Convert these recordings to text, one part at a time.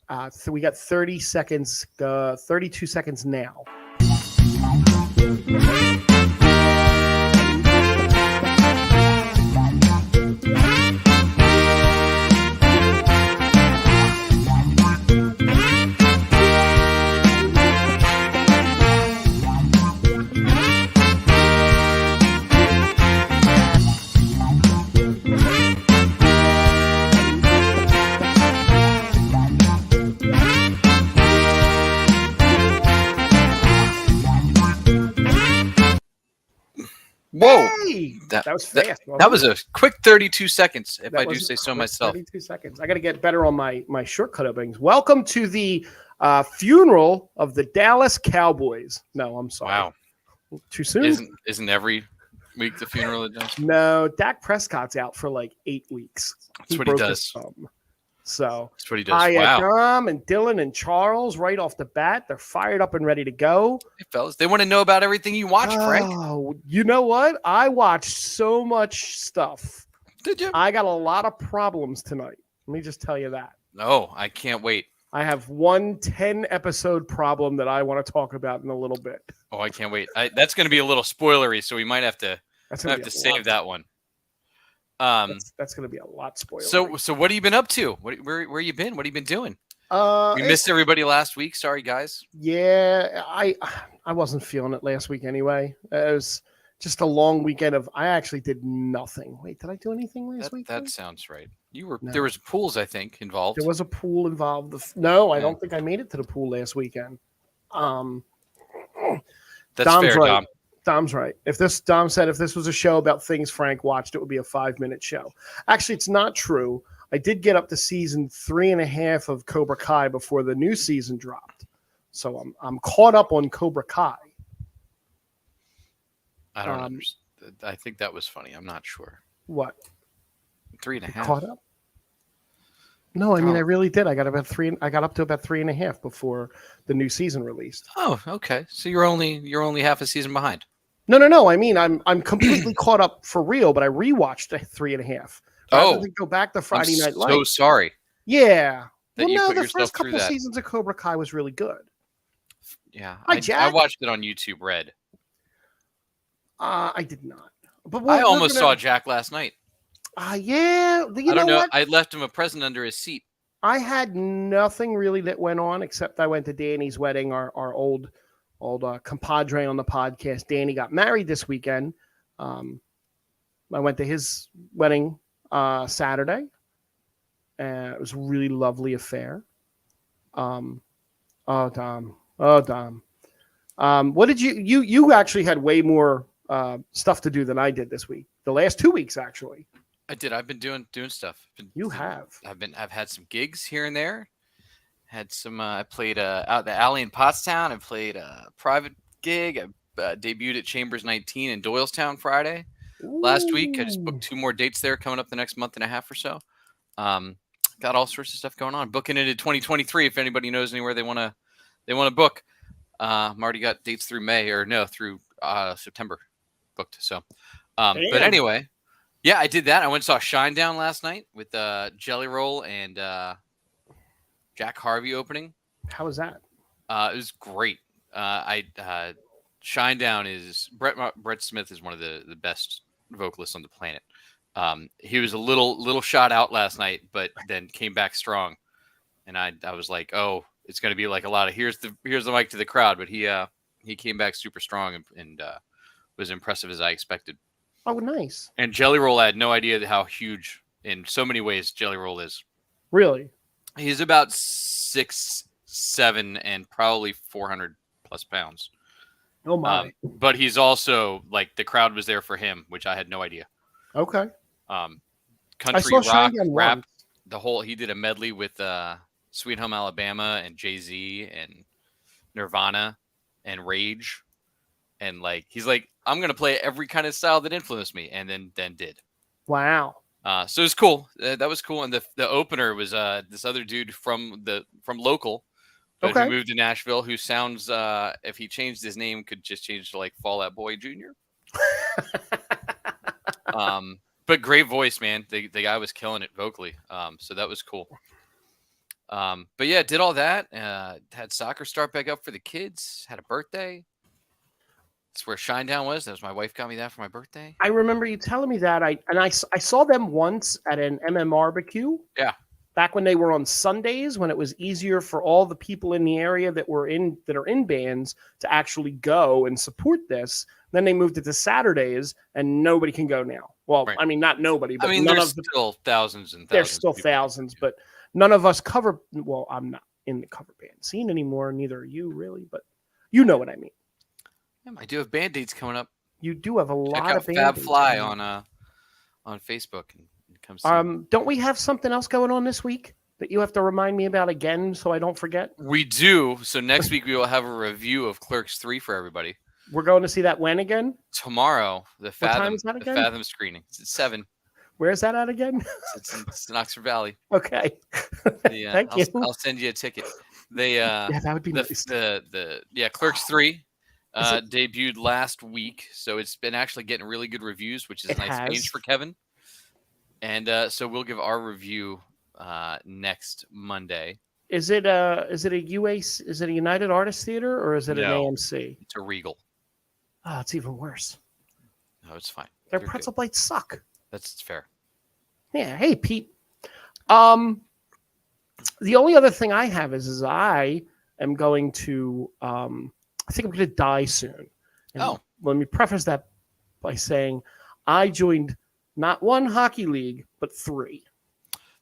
So we got 30 seconds, 32 seconds now. Whoa! Hey! That was fast. That was a quick 32 seconds, if That I do was say a so quick myself. 32 seconds. I got to get better on my shortcut openings. Welcome to the funeral of the Dallas Cowboys. No, I'm sorry. Wow. Too soon? Isn't every week the funeral of Dallas? No, Dak Prescott's out for like 8 weeks. That's what he does. So that's what he does. Hi, Wow. Dom and Dylan and Charles right off the bat. They're fired up and ready to go. Hey, fellas, they want to know about everything you watched, Frank. Oh, you know what? I watched so much stuff. Did you? I got a lot of problems tonight. Let me just tell you that. No, I can't wait. I have one 10-episode problem that I want to talk about in a little bit. Oh, I can't wait. That's going to be a little spoilery, so we might have to save that one. That's going to be a lot spoilery. So what have you been up to? Where you been? What have you been doing? We missed everybody last week. Sorry, guys. Yeah, I wasn't feeling it last week anyway. It was just a long weekend of. I actually did nothing. Wait, did I do anything last week? That sounds right. You were There was pools, I think, involved. There was a pool involved. No, I don't think I made it to the pool last weekend. That's Dom's fair, right. Dom. Dom's right. Dom said if this was a show about things Frank watched, it would be a 5-minute show. Actually, it's not true. I did get up to season 3.5 of Cobra Kai before the new season dropped, so I'm caught up on Cobra Kai. I don't understand. I think that was funny. I'm not sure. What? 3.5. Caught up? No, I mean I really did. I got up to about 3.5 before the new season released. Oh, okay. So you're only half a season behind. No. I mean I'm completely caught up for real, but I rewatched 3.5. Oh, go back to Friday Night Lights. So sorry. Yeah. Well, no, the first couple seasons of Cobra Kai was really good. Yeah, I watched it on YouTube Red. I did not. But I almost saw Jack last night. Yeah. I don't know. I left him a present under his seat. I had nothing really that went on except I went to Danny's wedding, our old compadre on the podcast. Danny got married this weekend. I went to his wedding Saturday. It was a really lovely affair. Dom. What did you actually had way more stuff to do than I did this week. The last 2 weeks, actually. I did. I've been doing stuff. I've had some gigs here and there. Had some. I played out the alley in Pottstown. I played a private gig. I debuted at Chambers 19 in Doylestown Friday. Last week. I just booked 2 more dates there coming up the next month and a half or so. Got all sorts of stuff going on. Booking into 2023. If anybody knows anywhere they want to book. I'm already got dates through through September booked. So, but anyway, yeah, I did that. I went and saw Shinedown last night with Jelly Roll and Jack Harvey opening. How was that? It was great. Shinedown is Brett Smith is one of the best vocalists on the planet. He was a little shot out last night, but then came back strong. And I was like, oh, it's going to be like a lot of here's the mic to the crowd. But he came back super strong and was impressive as I expected. Oh, nice. And Jelly Roll, I had no idea how huge in so many ways Jelly Roll is. Really? He's about 6'7" and probably 400 plus pounds. Oh my! But he's also like the crowd was there for him, which I had no idea. Okay. Country rock, rap, he did a medley with Sweet Home Alabama and Jay-Z and Nirvana and Rage, and like he's like, I'm gonna play every kind of style that influenced me, and then did. Wow. So it was cool. That was cool, and the opener was this other dude from local. But who moved to Nashville, who sounds, if he changed his name, could just change to like Fall Out Boy Jr. But great voice, man. The guy was killing it vocally. So that was cool. But yeah, did all that. Had soccer start back up for the kids. Had a birthday. That's where Shinedown was. That was my wife got me that for my birthday. I remember you telling me that. I saw them once at an barbecue. Yeah. Back when they were on Sundays, when it was easier for all the people in the area that are in bands to actually go and support this. Then they moved it to Saturdays, and nobody can go now. Well, right. I mean, not nobody, but none there's of the, still thousands and thousands. There's still thousands, but none of us cover. Well, I'm not in the cover band scene anymore. Neither are you, really, but you know what I mean. I do have band dates coming up. You do have a lot of band Fab Fly on Facebook and come see. Don't we have something else going on this week that you have to remind me about again so I don't forget? We do. So next week we will have a review of Clerks 3 for everybody. We're going to see that when again? Tomorrow. What time is that again? The Fathom screening. It's at 7. Where's that at again? It's in Oxford Valley. Okay. Thank you. I'll send you a ticket. They yeah, that would be nice. Clerks 3 debuted last week, so it's been actually getting really good reviews, which is a nice change for Kevin. And so we'll give our review next Monday. Is it a UAC? Is it a United Artists Theater or is it an AMC? It's a Regal. Oh, it's even worse. No, it's fine. Their pretzel bites suck. That's fair. Yeah. Hey, Pete. The only other thing I have is I am going to. I think I'm going to die soon. And let me preface that by saying I joined not one hockey league, but 3.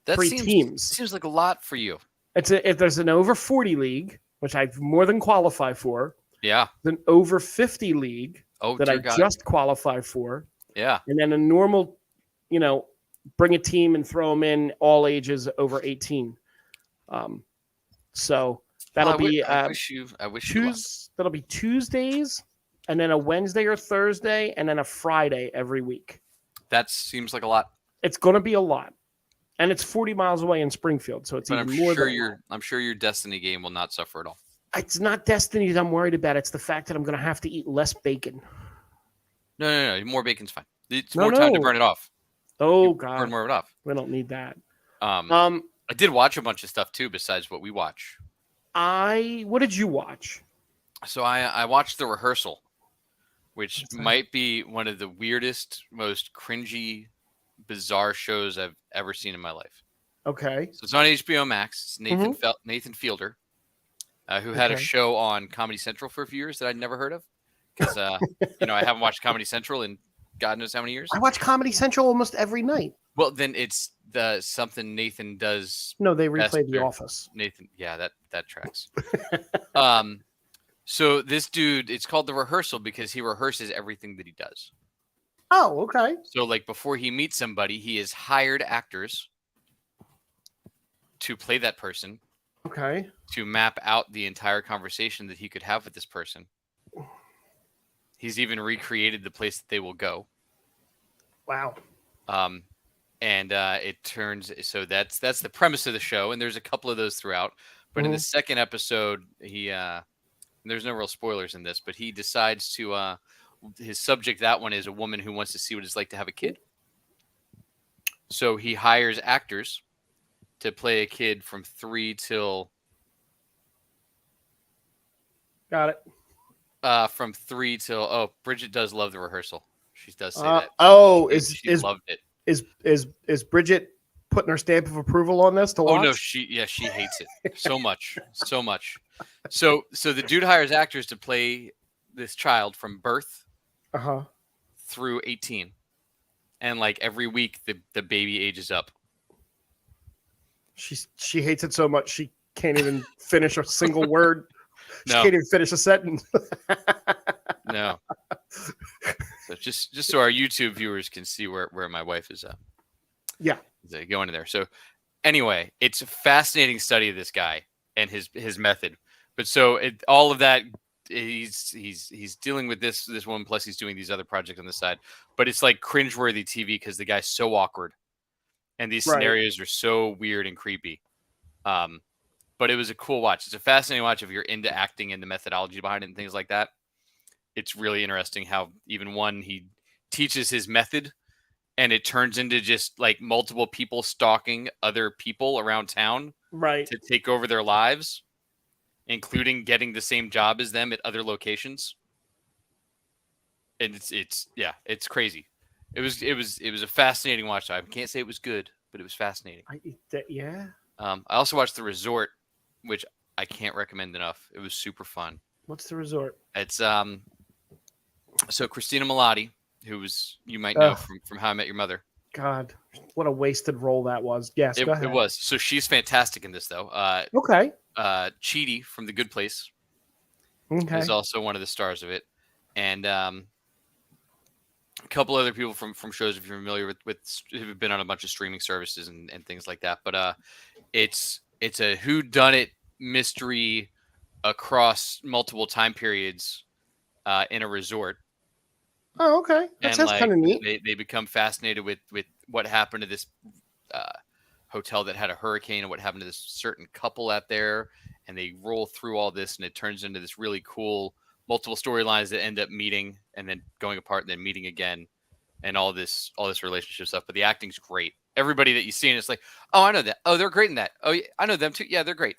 Three teams. Seems like a lot for you. If there's an over 40 league, which I've more than qualified for. Yeah. An over 50 league that I just qualified for. Yeah. And then a normal, bring a team and throw them in all ages over 18. So that'll be. I wish you luck. That'll be Tuesdays, and then a Wednesday or Thursday, and then a Friday every week. That seems like a lot. It's going to be a lot, and it's 40 miles away in Springfield, so it's even more. I'm sure your Destiny game will not suffer at all. It's not Destiny that I'm worried about. It's the fact that I'm going to have to eat less bacon. No. More bacon's fine. It's more time to burn it off. Oh, God. Burn more of it off. We don't need that. I did watch a bunch of stuff, too, besides what we watch. What did you watch? So I watched The Rehearsal, which might be one of the weirdest, most cringy, bizarre shows I've ever seen in my life. Okay. So it's on HBO Max. It's Nathan Fielder, who had a show on Comedy Central for a few years that I'd never heard of. Because, I haven't watched Comedy Central in God knows how many years. I watch Comedy Central almost every night. Well, then it's something Nathan does. No, they replay The Office. Nathan, yeah, that tracks. So this dude, it's called The Rehearsal because he rehearses everything that he does. Oh, okay. So like before he meets somebody, he has hired actors to play that person. Okay. To map out the entire conversation that he could have with this person. He's even recreated the place that they will go. Wow. And it turns so that's the premise of the show, and there's a couple of those throughout. But in the second episode, he there's no real spoilers in this, but he decides to his subject that one is a woman who wants to see what it's like to have a kid. So he hires actors to play a kid from 3 till. Got it. From 3 till Bridget does love The Rehearsal. She does say that. She loved it. Is Bridget putting her stamp of approval on this to watch? Oh no, she hates it so much. So the dude hires actors to play this child from birth through 18. And like every week the baby ages up. She hates it so much she can't even finish a single word. She can't even finish a sentence. No. So just so our YouTube viewers can see where my wife is going in there. So anyway, it's a fascinating study of this guy and his method. But so all of that, he's dealing with this woman, plus he's doing these other projects on the side. But it's like cringeworthy TV because the guy's so awkward, and these scenarios are so weird and creepy. But it was a cool watch. It's a fascinating watch if you're into acting and the methodology behind it and things like that. It's really interesting how even he teaches his method and it turns into just like multiple people stalking other people around town right to take over their lives, including getting the same job as them at other locations. And it's crazy. It was a fascinating watch. I can't say it was good, but it was fascinating. Yeah. I also watched The Resort, which I can't recommend enough. It was super fun. What's The Resort? It's so Christina Milioti, who was, you might know from How I Met Your Mother. God, what a wasted role that was. Yes, go ahead. It was. So she's fantastic in this, though. Okay. Chidi from The Good Place is also one of the stars of it, and a couple other people from shows, if you're familiar with who've been on a bunch of streaming services and things like that. But it's a whodunit mystery across multiple time periods in a resort. Oh, okay. That sounds kind of neat. They become fascinated with what happened to this hotel that had a hurricane and what happened to this certain couple out there, and they roll through all this, and it turns into this really cool multiple storylines that end up meeting and then going apart and then meeting again, and all this relationship stuff. But the acting's great. Everybody that you see, and it's like, oh, I know that. Oh, they're great in that. Oh, yeah, I know them too. Yeah, they're great.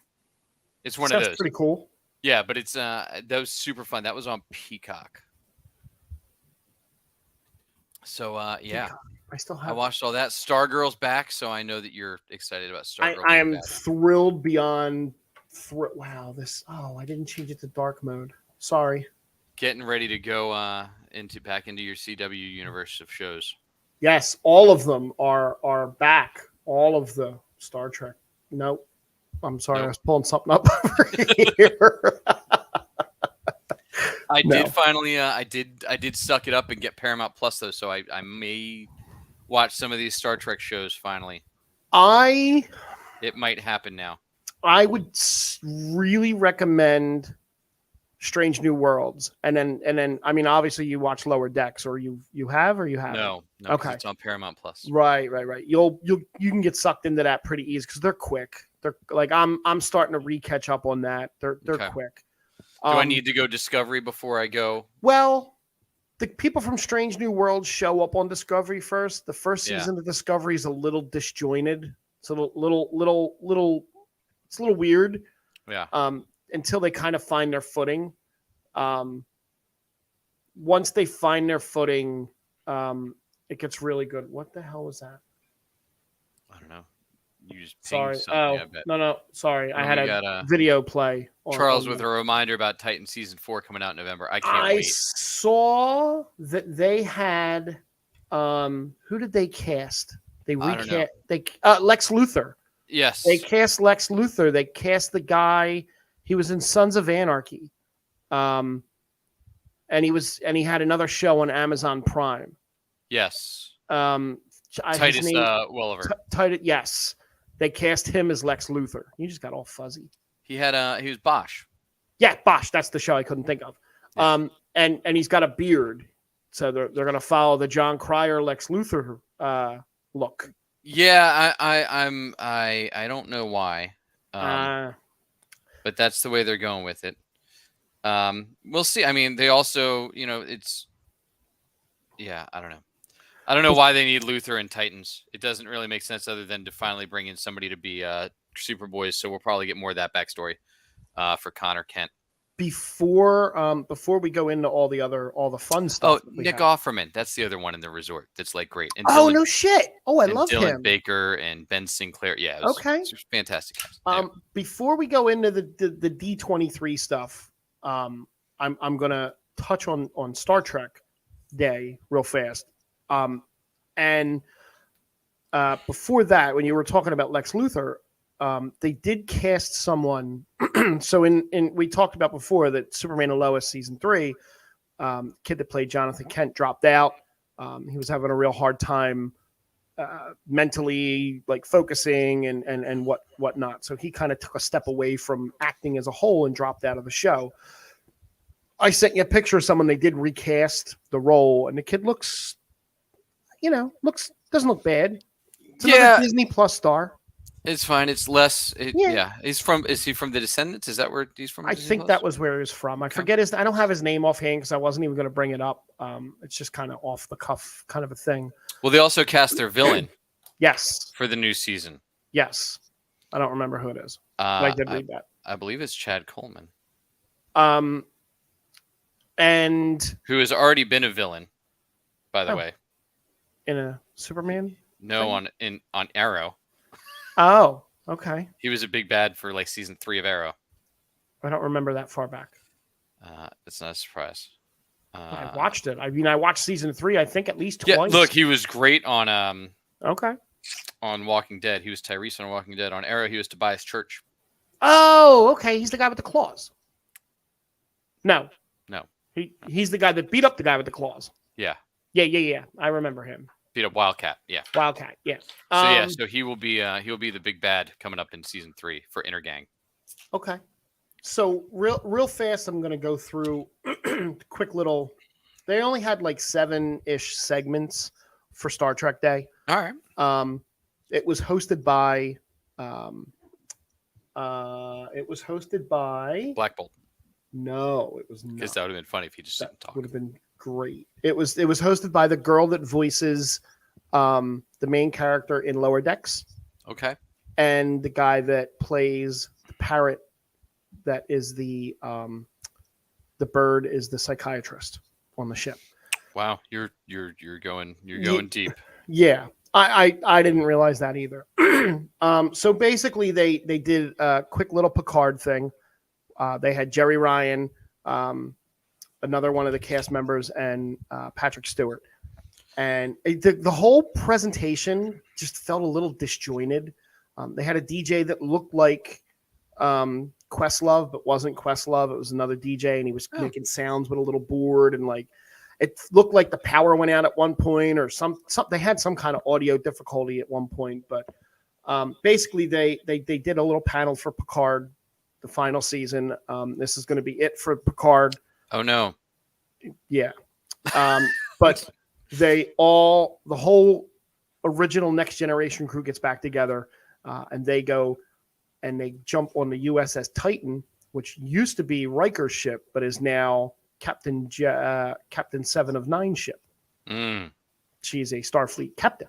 It's one of those. Pretty cool. Yeah, but it's that was super fun. That was on Peacock. So yeah, I watched all that. Stargirl's back, so I know that you're excited about Stargirl. I am thrilled beyond. Wow, this. Oh, I didn't change it to dark mode. Sorry. Getting ready to go back into your CW universe of shows. Yes, all of them are back. All of the Star Trek. Nope. I'm sorry, I was pulling something up over here. I did finally. I did suck it up and get Paramount Plus though, so I may watch some of these Star Trek shows finally. It might happen now. I would really recommend Strange New Worlds, and then I mean, obviously you watch Lower Decks, or you have. No, okay, it's on Paramount Plus. Right. You can get sucked into that pretty easy because they're quick. They're like I'm starting to re-catch up on that. They're quick. Do I need to go Discovery before I go? Well, the people from Strange New Worlds show up on Discovery first. The first season of Discovery is a little disjointed. It's a little. It's a little weird. Yeah. Until they kind of find their footing. Once they find their footing, it gets really good. What the hell was that? I don't know. You just sorry. Oh, no. Sorry. I had a video play. Charles with a reminder about Titan season 4 coming out in November. I can't wait. I saw that they had. Who did they cast? They recast. Lex Luthor. Yes. They cast Lex Luthor. They cast the guy. He was in Sons of Anarchy. And he had another show on Amazon Prime. Yes. Titus Welliver. Titus, yes. They cast him as Lex Luthor. You just got all fuzzy. He was Bosch. Yeah, Bosch. That's the show I couldn't think of. Yeah. And he's got a beard. So they're going to follow the John Cryer Lex Luthor look. Yeah, I don't know why. But that's the way they're going with it. We'll see. I mean, they also, it's. Yeah, I don't know. I don't know why they need Luthor and Titans. It doesn't really make sense other than to finally bring in somebody to be Superboys. So we'll probably get more of that backstory for Connor Kent. Before we go into all the fun stuff. Oh, Nick Offerman. That's the other one in the resort. That's like great. And Dylan, no shit. Oh, I love Dylan him. Baker and Ben Sinclair. Yeah. It's fantastic. Before we go into the D23 stuff, I'm gonna touch on Star Trek Day real fast. And before that, when you were talking about Lex Luthor, they did cast someone. So in we talked about before that Superman and Lois season 3, kid that played Jonathan Kent dropped out. He was having a real hard time mentally, like focusing and whatnot. So he kind of took a step away from acting as a whole and dropped out of the show. I sent you a picture of someone they did recast the role, and the kid doesn't look bad. It's another Disney Plus star. It's fine. It's less. Yeah. Yeah. Is he from the Descendants? Is that where he's from? I Disney think Plus? that was where he was from. I Okay. forget his. I don't have his name offhand because I wasn't even going to bring it up. It's just kind of off the cuff, kind of a thing. Well, they also cast their villain. Yes. For the new season. Yes. I don't remember who it is. But I did read that. I believe it's Chad Coleman. And who has already been a villain, by the way. In a Superman? No, thing? on Arrow. Oh, okay. He was a big bad for like season 3 of Arrow. I don't remember that far back. It's not a surprise. I watched it. I mean, I watched season 3. I think at least twice. Yeah, look, he was great on Okay. On Walking Dead. He was Tyrese on Walking Dead. On Arrow, he was Tobias Church. Oh, okay. He's the guy with the claws. No. He's the guy that beat up the guy with the claws. Yeah. Yeah. I remember him. Beat up Wildcat. Yeah. Wildcat. Yeah. So he will be the big bad coming up in season 3 for Intergang. Okay. So real fast, I'm gonna go through quick little. They only had like 7-ish segments for Star Trek Day. All right. It was hosted by. Black Bolt. No, it was not. Because that would have been funny if he just didn't talk. Would have been great. It was hosted by the girl that voices the main character in Lower Decks. Okay. And the guy that plays the parrot that is the bird is the psychiatrist on the ship. Wow, you're going deep. Yeah. I didn't realize that either. So basically they did a quick little Picard thing. They had Jerry Ryan, another one of the cast members, and Patrick Stewart. And the whole presentation just felt a little disjointed. They had a DJ that looked like Questlove, but wasn't Questlove. It was another DJ, and he was making sounds with a little board, and like it looked like the power went out at one point, or some they had some kind of audio difficulty at one point. But basically, they did a little panel for Picard, the final season. This is going to be it for Picard. Oh no. Yeah. But the whole original Next Generation crew gets back together, and they go and they jump on the USS Titan, which used to be Riker's ship, but is now Captain 7 of 9 ship. She's a Starfleet captain.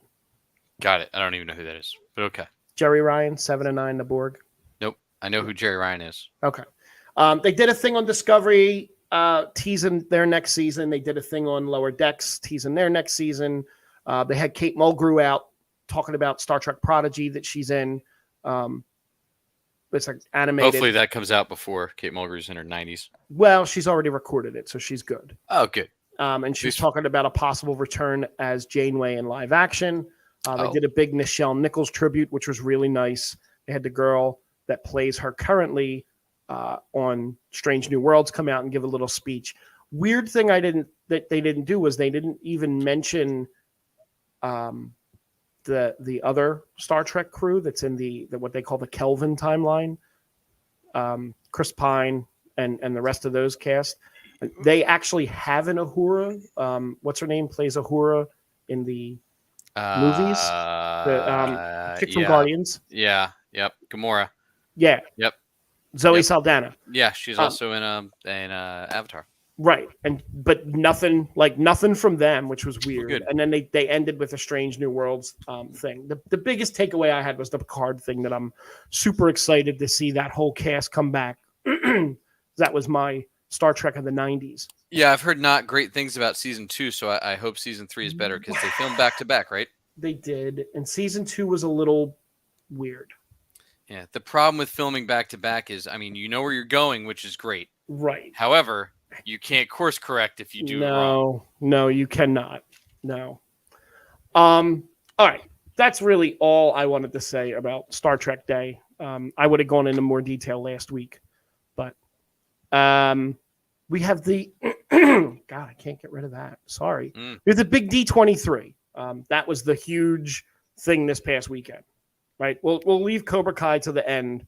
Got it. I don't even know who that is, but okay. Jerry Ryan, 7 of 9, the Borg. Nope. I know who Jerry Ryan is. Okay. They did a thing on Discovery, teasing their next season. They did a thing on Lower Decks, teasing their next season. They had Kate Mulgrew out talking about Star Trek Prodigy that she's in. It's like animated. Hopefully that comes out before Kate Mulgrew's in her 90s. Well, she's already recorded it, so she's good. Oh, good. And she's talking about a possible return as Janeway in live action. They did a big Nichelle Nichols tribute, which was really nice. They had the girl that plays her currently on Strange New Worlds come out and give a little speech. Weird thing that they didn't do was they didn't even mention the other Star Trek crew that's in the what they call the Kelvin timeline. Chris Pine and the rest of those cast. They actually have an Uhura. What's her name? Plays Uhura in the movies. The chick from Guardians. Yeah. Yep. Gamora. Yeah. Yep. Zoe Saldana. Yeah, she's also in Avatar. Right, but nothing from them, which was weird. Good. And then they ended with a Strange New Worlds thing. The biggest takeaway I had was the Picard thing that I'm super excited to see that whole cast come back. That was my Star Trek of the 90s. Yeah, I've heard not great things about season 2, so I hope season 3 is better because they filmed back to back, right? They did, and season 2 was a little weird. Yeah, the problem with filming back to back is, I mean, you know where you're going, which is great. Right. However, you can't course correct if you do it wrong. No, you cannot. No. All right. That's really all I wanted to say about Star Trek Day. I would have gone into more detail last week, but we have the God, I can't get rid of that. Sorry. We have the big D23. That was the huge thing this past weekend. Right. We'll leave Cobra Kai to the end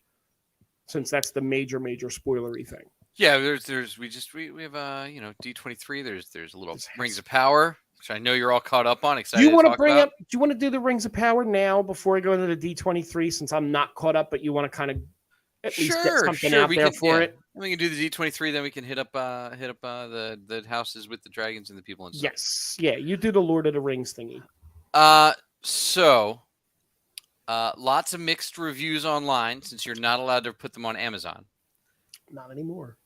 since that's the major spoilery thing. Yeah, we have D23. There's a little Rings of Power. which I know you're all caught up on, Do you excited to want to talk bring about. up? Do you want to do the Rings of Power now before we go into the D23? Since I'm not caught up, but you want to kind of at least get Sure, something sure. out We there can, for yeah. it. We can do the D23, then we can hit up the houses with the dragons and the people and stuff. Yes, yeah. You do the Lord of the Rings thingy. So lots of mixed reviews online since you're not allowed to put them on Amazon. Not anymore.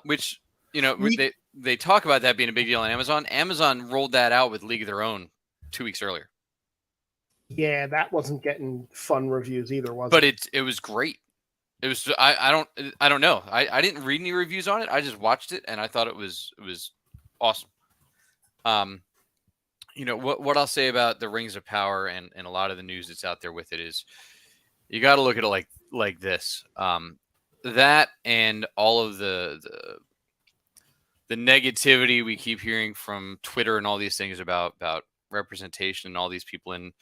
Which they talk about that being a big deal on Amazon. Amazon rolled that out with League of Their Own 2 weeks earlier. Yeah, that wasn't getting fun reviews either, was but it? it was great. It was I don't know. I didn't read any reviews on it. I just watched it and I thought it was awesome. What I'll say about the Rings of Power and a lot of the news that's out there with it is you got to look at it like this. That and all of the negativity we keep hearing from Twitter and all these things about representation and all these people in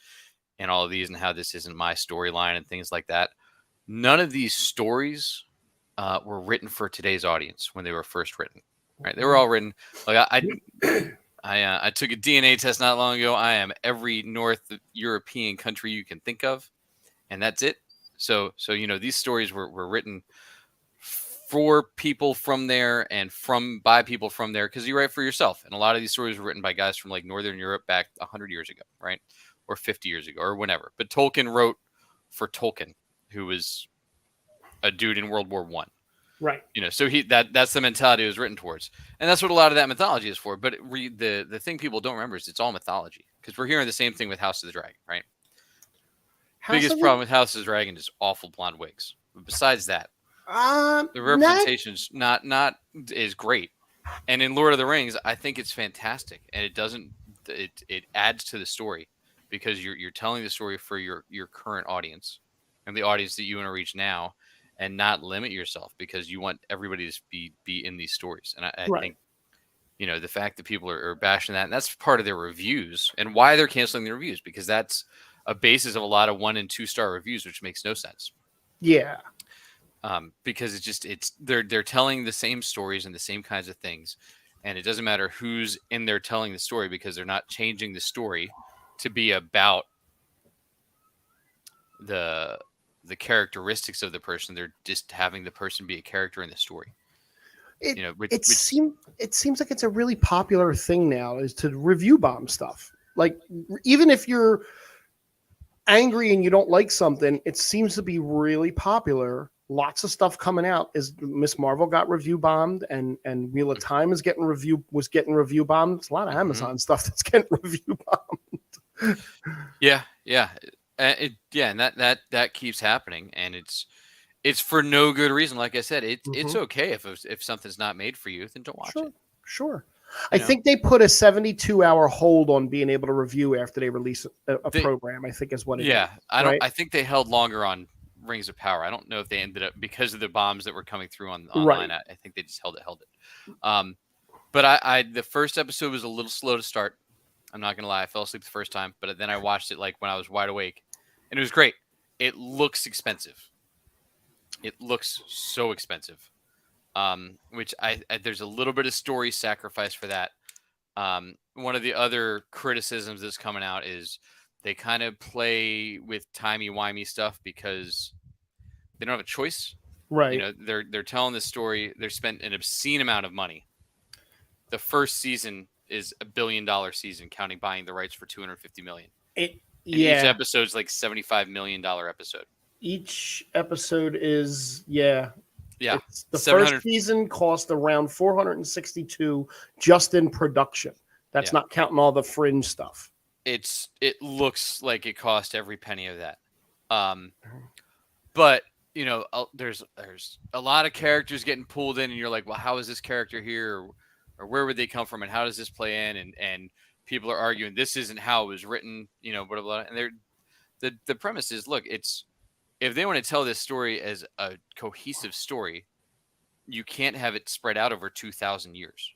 all of these and how this isn't my storyline and things like that. None of these stories were written for today's audience when they were first written. Right? They were all written. Like I took a DNA test not long ago. I am every North European country you can think of, and that's it. So these stories were written for people from there and by people from there because you write for yourself. And a lot of these stories were written by guys from like Northern Europe back 100 years ago, right? Or 50 years ago or whenever. But Tolkien wrote for Tolkien, who was a dude in World War I. Right. So that's the mentality it was written towards. And that's what a lot of that mythology is for. But the thing people don't remember is it's all mythology because we're hearing the same thing with House of the Dragon, right? Biggest problem with House of the Dragon is awful blonde wigs. But besides that, the representation's not is great. And in Lord of the Rings, I think it's fantastic, and it adds to the story because you're telling the story for your current audience and the audience that you want to reach now, and not limit yourself because you want everybody to be in these stories. And I think the fact that people are bashing that, and that's part of their reviews and why they're canceling the reviews because that's a basis of a lot of 1 and 2 star reviews, which makes no sense. Yeah. Because they're telling the same stories and the same kinds of things, and it doesn't matter who's in there telling the story because they're not changing the story to be about the characteristics of the person. They're just having the person be a character in the story. It seems like it's a really popular thing now is to review bomb stuff. Like even if you're angry and you don't like something, it seems to be really popular. Lots of stuff coming out. Is Miss Marvel got review bombed, and Wheel of Time was getting review bombed. It's a lot of Amazon stuff that's getting review bombed. Yeah, and that keeps happening, and it's for no good reason. Like I said, it's okay if something's not made for you, then don't watch it. Sure. I think they put a 72-hour hold on being able to review after they release a program. I think is what it is. Yeah, I think they held longer on Rings of Power. I don't know if they ended up because of the bombs that were coming through online. Right. I think they just held it. But I the first episode was a little slow to start. I'm not gonna lie, I fell asleep the first time, but then I watched it like when I was wide awake, and it was great. It looks expensive. It looks so expensive. Which there's a little bit of story sacrifice for that. One of the other criticisms that's coming out is they kind of play with timey-wimey stuff because they don't have a choice. Right. They're telling this story. They're spent an obscene amount of money. The first season is $1 billion season, counting buying the rights for $250 million. Each episode's like $75 million episode. Each episode is the first season cost around $462 just in production. That's not counting all the fringe stuff. It looks like it cost every penny of that. But there's a lot of characters getting pulled in, and you're like, well, how is this character here, or where would they come from, and how does this play in? And people are arguing this isn't how it was written, blah blah blah. And the premise is, look, if they want to tell this story as a cohesive story, you can't have it spread out over 2,000 years.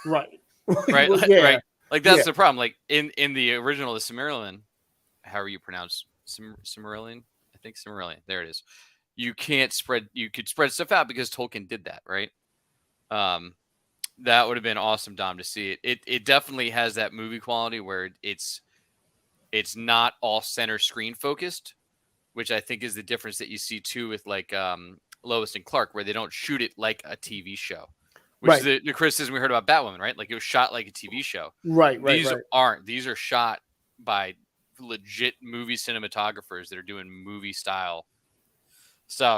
Right. Right. Right. Like that's the problem. Like in the original, the Silmarillion, however you pronounce Silmarillion, I think Silmarillion. There it is. You could spread stuff out because Tolkien did that, right? That would have been awesome, Dom, to see it. It definitely has that movie quality where it's not all center screen focused, which I think is the difference that you see too with like Lois and Clark, where they don't shoot it like a TV show, which is Right. the criticism we heard about Batwoman, right? Like it was shot like a TV show. Right. These aren't. These are shot by legit movie cinematographers that are doing movie style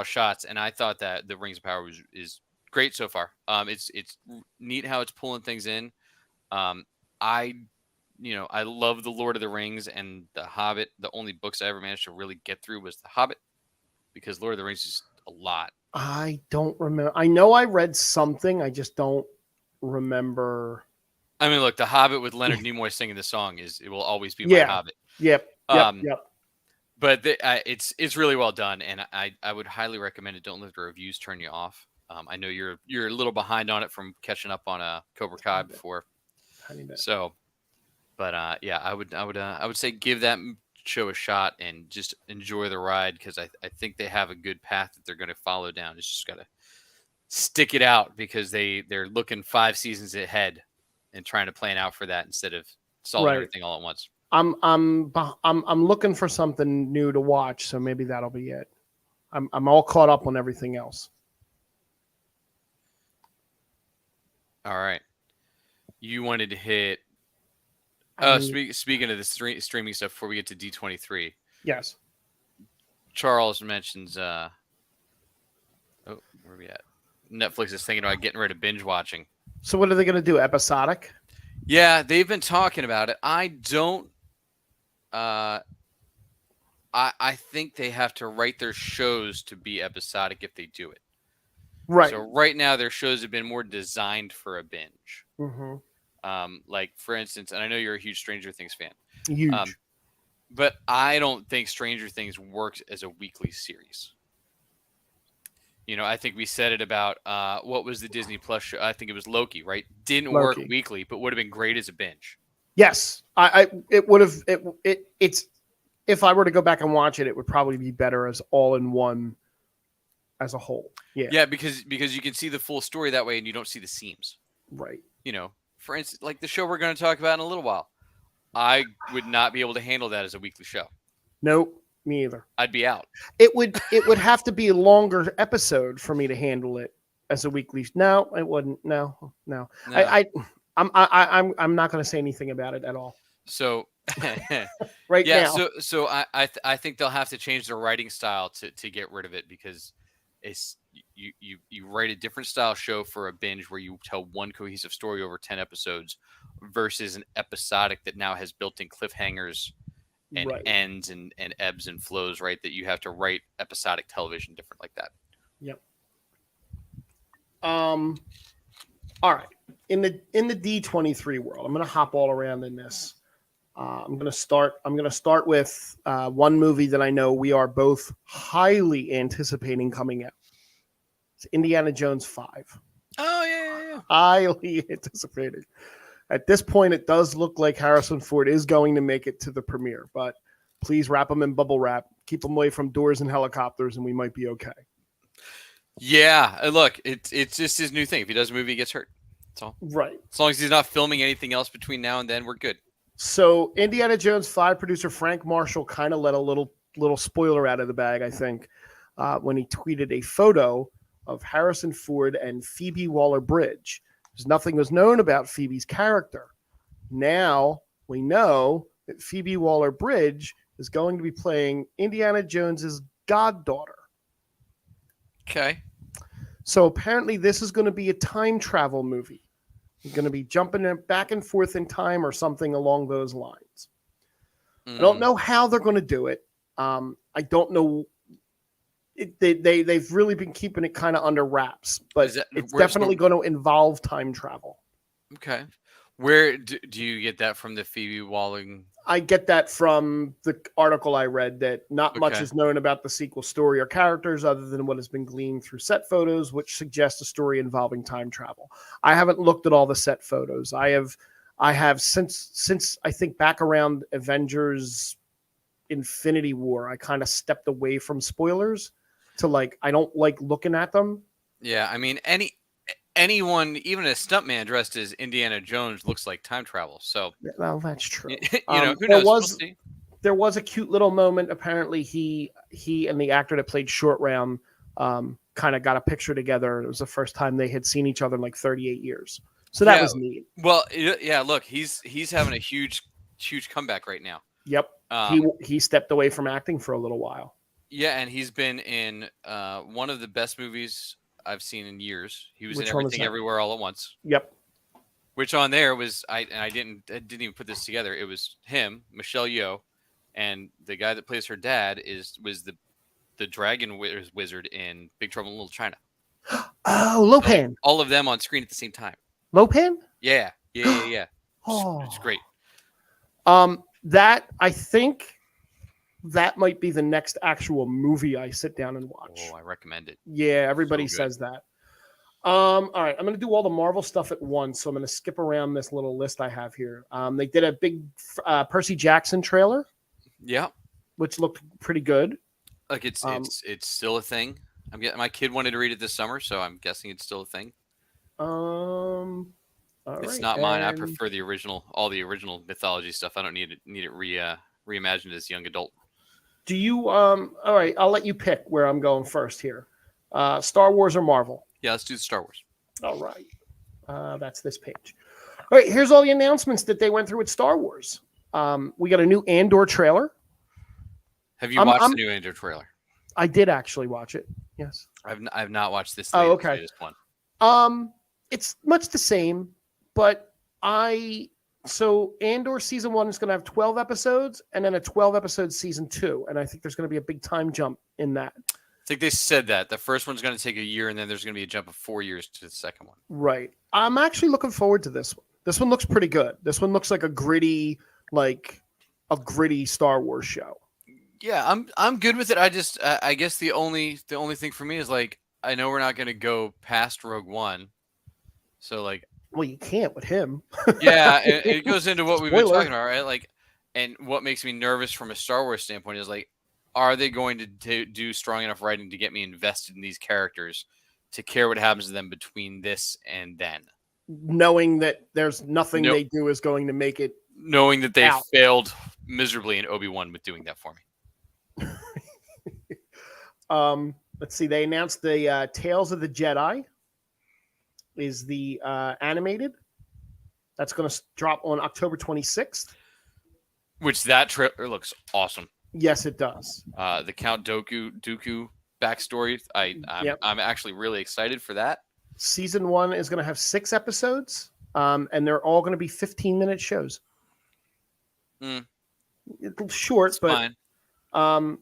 shots, and I thought that the Rings of Power is great so far. It's neat how it's pulling things in. I I love the Lord of the Rings and the Hobbit. The only books I ever managed to really get through was the Hobbit, because Lord of the Rings is a lot. I don't remember. I know I read something. I just don't remember. I mean, look, the Hobbit with Leonard Nimoy singing the song it will always be my Hobbit. Yep. But it's really well done, and I would highly recommend it. Don't let the reviews turn you off. I know you're a little behind on it from catching up on Cobra Kai before. Tiny bit. So, but yeah, I would say give that show a shot and just enjoy the ride, because I think they have a good path that they're going to follow down. It's just got to stick it out, because they're looking 5 seasons ahead and trying to plan out for that instead of solving everything all at once. I'm looking for something new to watch, so maybe that'll be it. I'm all caught up on everything else. All right, you wanted to hit. Speaking of the streaming stuff, before we get to D23, yes, Charles mentions. Where are we at? Netflix is thinking about getting rid of binge watching. So what are they going to do? Episodic? Yeah, they've been talking about it. I don't. I think they have to write their shows to be episodic if they do it. Right. So right now their shows have been more designed for a binge. Mm-hmm. Like for instance, and I know you're a huge Stranger Things fan. Huge. But I don't think Stranger Things works as a weekly series. I think we said it about what was the Disney Plus show? I think it was Loki, right? Didn't work weekly, but would have been great as a binge. Yes, it would have. It's if I were to go back and watch it, it would probably be better as all in one, as a whole. Yeah, because you can see the full story that way, and you don't see the seams. Right. For instance, like the show we're going to talk about in a little while, I would not be able to handle that as a weekly show. Nope, me either. I'd be out. It would have to be a longer episode for me to handle it as a weekly. No, it wouldn't. No. I'm not going to say anything about it at all. So right now. So I think they'll have to change their writing style to get rid of it, because it's you write a different style show for a binge where you tell one cohesive story over 10 episodes versus an episodic that now has built-in cliffhangers and ends and ebbs and flows, right? That you have to write episodic television different like that. Yep. All right. In the D23 world, I'm going to hop all around in this. I'm going to start with one movie that I know we are both highly anticipating coming out. It's Indiana Jones 5. Oh yeah. Highly anticipated. At this point, it does look like Harrison Ford is going to make it to the premiere, but please wrap him in bubble wrap, keep him away from doors and helicopters, and we might be okay. Yeah, look, it's just his new thing. If he does a movie, he gets hurt. That's all. Right. As long as he's not filming anything else between now and then, we're good. So Indiana Jones 5 producer Frank Marshall kind of let a little spoiler out of the bag, I think, when he tweeted a photo of Harrison Ford and Phoebe Waller-Bridge. Because nothing was known about Phoebe's character. Now we know that Phoebe Waller-Bridge is going to be playing Indiana Jones's goddaughter. Okay. So apparently this is going to be a time travel movie. You're going to be jumping back and forth in time or something along those lines. I don't know how they're going to do it. I don't know. They've really been keeping it kind of under wraps, but it's definitely going to involve time travel. Okay. Where do you get that from, the Phoebe Walling? I get that from the article I read, that not much is known about the sequel story or characters other than what has been gleaned through set photos, which suggests a story involving time travel. I haven't looked at all the set photos. I have since I think back around Avengers Infinity War, I kind of stepped away from spoilers to I don't like looking at them. Yeah, I mean anyone, even a stuntman dressed as Indiana Jones, looks like time travel. So, Well, that's true. who There knows? We'll was see. there was a cute little moment. Apparently, he and the actor that played Short Round kind of got a picture together. It was the first time they had seen each other in like 38 years. So that Yeah. was neat. Well, yeah. Look, he's having a huge comeback right now. Yep. He stepped away from acting for a little while. Yeah, and he's been in one of the best movies I've seen in years. He was in Which one was Everything that? Everywhere All at Once. Yep. Which on there was I didn't even put this together. It was him, Michelle Yeoh, and the guy that plays her dad was the dragon wizard in Big Trouble in Little China. Oh, So, like, Lopan. all of them on screen at the same time. Lopan? Yeah. Oh. It's great. That I think that might be the next actual movie I sit down and watch. Oh, I recommend it. Yeah, everybody So says that. All right, I'm going to do all the Marvel stuff at once, so I'm going to skip around this little list I have here. They did a big Percy Jackson trailer. Yeah, which looked pretty good. Like it's still a thing. My kid wanted to read it this summer, so I'm guessing it's still a thing. It's not mine. I prefer the original, all the original mythology stuff. I don't need it reimagined as young adult. Do you? All right, I'll let you pick where I'm going first here. Star Wars or Marvel? Yeah, let's do the Star Wars. All right, that's this page. All right, here's all the announcements that they went through with Star Wars. We got a new Andor trailer. Have you watched the new Andor trailer? I did actually watch it. Yes. I've not watched this. Latest one. It's much the same, but so Andor season 1 is going to have 12 episodes and then a 12 episode season 2, and I think there's going to be a big time jump in that. I think they said that the first one's going to take a year, and then there's going to be a jump of 4 years to the second one. Right. I'm actually looking forward to this one. This one looks pretty good. This one looks like a gritty Star Wars show. Yeah, I'm good with it. I guess the only thing for me is like I know we're not going to go past Rogue One, so like. Well, you can't with him. Yeah, it goes into what we've been talking about, right? Like, and what makes me nervous from a Star Wars standpoint is like, are they going to do strong enough writing to get me invested in these characters to care what happens to them between this and then? Knowing that there's nothing they do is going to make it. Knowing that they failed miserably in Obi-Wan with doing that for me. Let's see. They announced the Tales of the Jedi is the animated. That's going to drop on October 26th. Which that trailer looks awesome. Yes, it does. The Count Dooku backstory. I'm actually really excited for that. Season 1 is going to have 6 episodes, and they're all going to be 15-minute shows. It's short, it's but fine.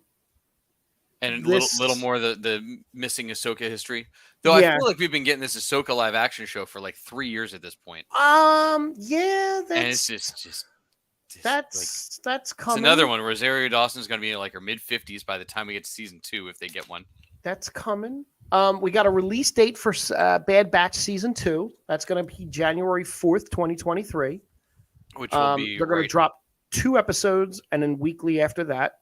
And a little more the missing Ahsoka history. Though I feel like we've been getting this Ahsoka live action show for like 3 years at this point. Yeah, and it's just that's coming. It's another one. Rosario Dawson's going to be in like her mid-50s by the time we get to season 2 if they get one. That's coming. We got a release date for Bad Batch season 2. That's going to be January 4th, 2023. Which will be they're going to drop 2 episodes and then weekly after that.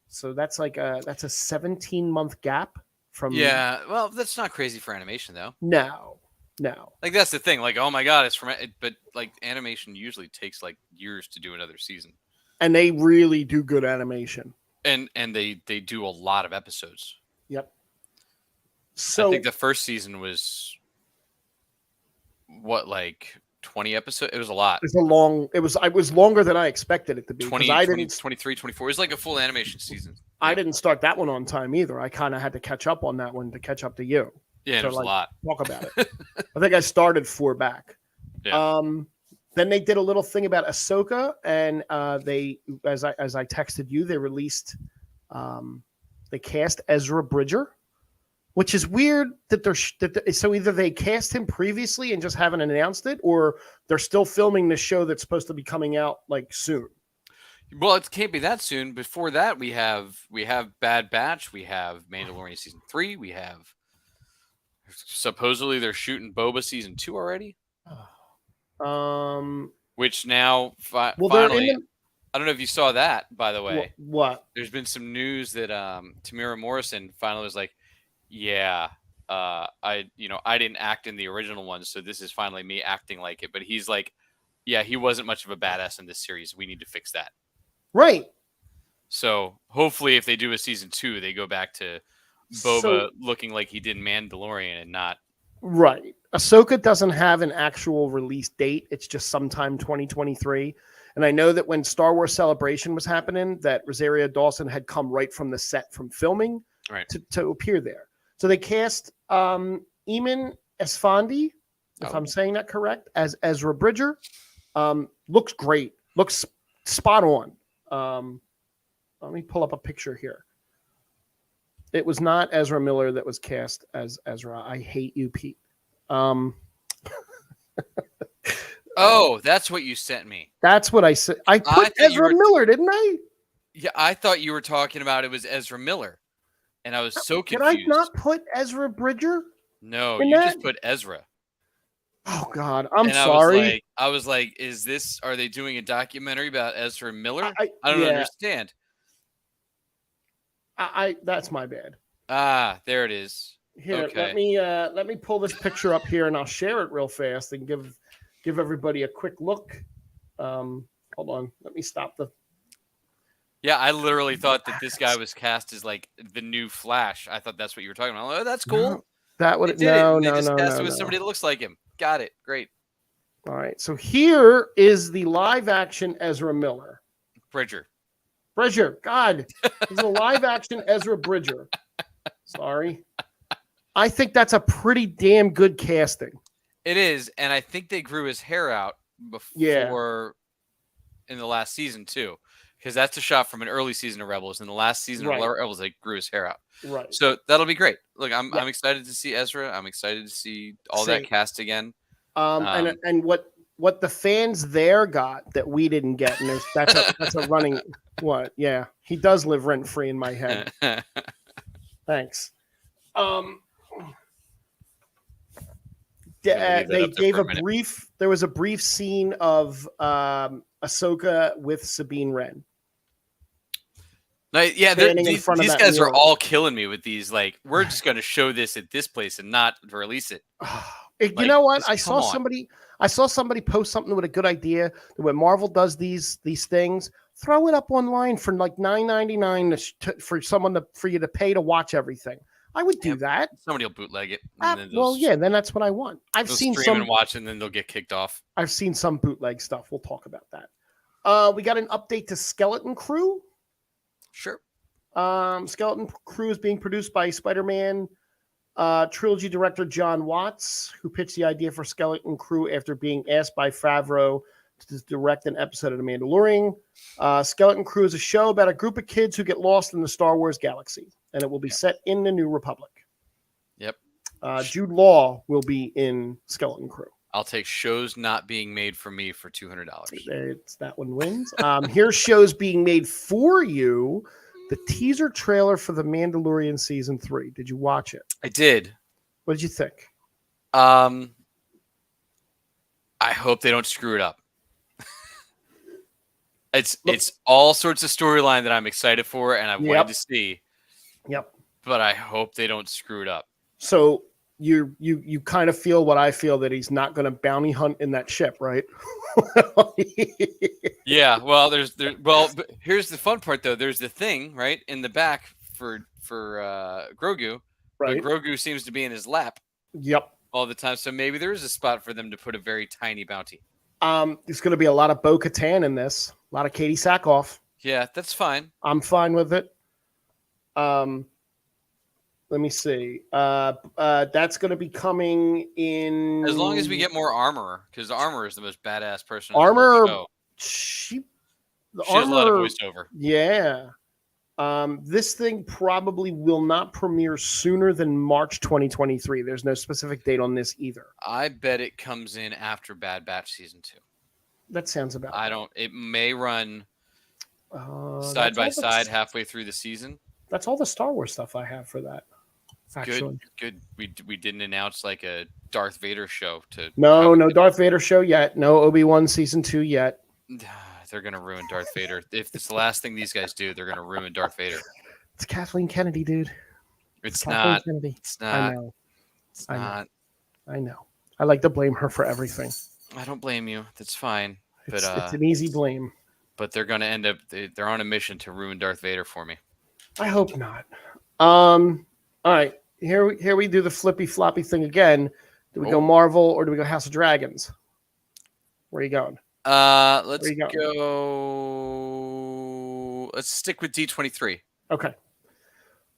So that's like a 17-month gap from. Yeah, well, that's not crazy for animation though. No. Like that's the thing. Like, oh my god, it's from. But like animation usually takes like years to do another season. And they really do good animation. And they do a lot of episodes. Yep. So I think the first season was what, like 20 episodes? It was a lot. It was longer than I expected it to be. 20, 23, 24. It was like a full animation season. I didn't start that one on time either. I kind of had to catch up on that one to catch up to you. Yeah, it was a lot. Talk about it. I think I started 4 back. Yeah. Then they did a little thing about Ahsoka, and they, as I texted you, they released, they cast Ezra Bridger, which is weird that so either they cast him previously and just haven't announced it, or they're still filming this show that's supposed to be coming out like soon. Well, it can't be that soon. Before that, we have Bad Batch, we have Mandalorian season 3, we have supposedly they're shooting Boba season 2 already. Which now finally, I don't know if you saw that, by the way. What? There's been some news that Tamira Morrison finally was like, yeah, I didn't act in the original one, so this is finally me acting like it. But he's like, yeah, he wasn't much of a badass in this series. We need to fix that. Right. So hopefully, if they do a season 2, they go back to Boba looking like he did in Mandalorian and not. Right. Ahsoka doesn't have an actual release date. It's just sometime 2023. And I know that when Star Wars Celebration was happening, that Rosario Dawson had come right from the set from filming to appear there. So they cast Eamon Esfandi, if I'm saying that correct, as Ezra Bridger. Looks great. Looks spot on. Let me pull up a picture here. It was not Ezra Miller that was cast as Ezra. I hate you, Pete. That's what you sent me. That's what I said. I put Ezra Miller, didn't I? Yeah, I thought you were talking about it was Ezra Miller, and I was so confused. Did I not put Ezra Bridger? No, you just put Ezra. Oh God, I'm sorry. I was like, are they doing a documentary about Ezra Miller? I don't understand. That's my bad. There it is. Here, let me pull this picture up here and I'll share it real fast and give everybody a quick look. Hold on, let me stop the. Yeah, I literally thought that this guy was cast as like the new Flash. I thought that's what you were talking about. Oh, that's cool. No, that would they just cast it with somebody that looks like him. Got it. Great. All right, so here is the live action Ezra Miller. Bridger. God, he's a live action Ezra Bridger. Sorry. I think that's a pretty damn good casting. It is, and I think they grew his hair out before in the last season too, because that's a shot from an early season of Rebels. In the last season of Rebels, they grew his hair out. Right. So that'll be great. Look, I'm excited to see Ezra. I'm excited to see all that cast again. And what the fans there got that we didn't get, and that's a running what? Yeah, he does live rent free in my head. Thanks. They gave there was a brief scene of Ahsoka with Sabine Wren. Yeah, these guys are all killing me with these. Like, we're just going to show this at this place and not release it. You know what? I saw somebody post something with a good idea that when Marvel does these things, throw it up online for like $9.99 for you to pay to watch everything. I would do that. Somebody will bootleg it. Then that's what I want. I've seen some and watch, and then they'll get kicked off. I've seen some bootleg stuff. We'll talk about that. We got an update to Skeleton Crew. Sure. Skeleton Crew is being produced by Spider-Man trilogy director John Watts, who pitched the idea for Skeleton Crew after being asked by Favreau to direct an episode of The Mandalorian. Skeleton Crew is a show about a group of kids who get lost in the Star Wars galaxy, and it will be set in the New Republic. Yep. Jude Law will be in Skeleton Crew. I'll take shows not being made for me for $200. That one wins. Here's shows being made for you. The teaser trailer for The Mandalorian Season 3. Did you watch it? I did. What did you think? I hope they don't screw it up. It's all sorts of storyline that I'm excited for and I wanted to see. Yep. But I hope they don't screw it up. So you kind of feel what I feel, that he's not going to bounty hunt in that ship, right? Yeah. Well, but here's the fun part though. There's the thing right in the back for Grogu. Right. But Grogu seems to be in his lap. Yep. All the time. So maybe there is a spot for them to put a very tiny bounty. There's going to be a lot of Bo-Katan in this. A lot of Katie Sackhoff. Yeah, that's fine. I'm fine with it. Let me see. That's going to be coming in. As long as we get more Armorer, because the Armorer is the most badass person. Armorer. She has a lot of voiceover. Yeah. This thing probably will not premiere sooner than March 2023. There's no specific date on this either. I bet it comes in after Bad Batch Season 2. That sounds about right. It may run side by side halfway through the season. That's all the Star Wars stuff I have for that. Actually. Good. We didn't announce like a Darth Vader show to. No Darth Vader show yet. No Obi-Wan Season 2 yet. They're going to ruin Darth Vader. If it's the last thing these guys do, they're going to ruin Darth Vader. It's Kathleen Kennedy, dude. It's not. Kennedy. It's not. I know. It's not. I know. I like to blame her for everything. I don't blame you. That's fine. But it's an easy blame. But they're going to end up. They're on a mission to ruin Darth Vader for me. I hope not. All right. Here we do the flippy floppy thing again. Do we go Marvel or do we go House of Dragons? Where are you going? Let's go. Let's stick with D23. Okay.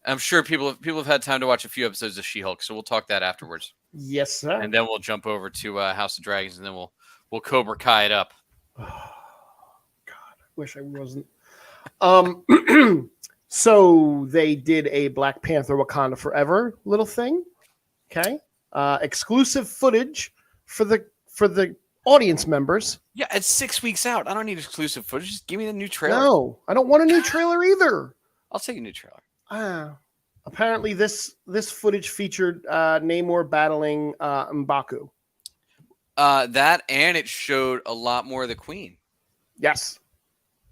I'm sure people have had time to watch a few episodes of She-Hulk, so we'll talk that afterwards. Yes, sir. And then we'll jump over to House of Dragons, and then we'll Cobra Kai it up. Oh, God, I wish I wasn't. So they did a Black Panther Wakanda Forever little thing. Okay. Exclusive footage for the audience members. Yeah, it's 6 weeks out. I don't need exclusive footage. Just give me the new trailer. No, I don't want a new trailer either. I'll take a new trailer. Apparently, this footage featured Namor battling M'Baku. That and it showed a lot more of the Queen. Yes.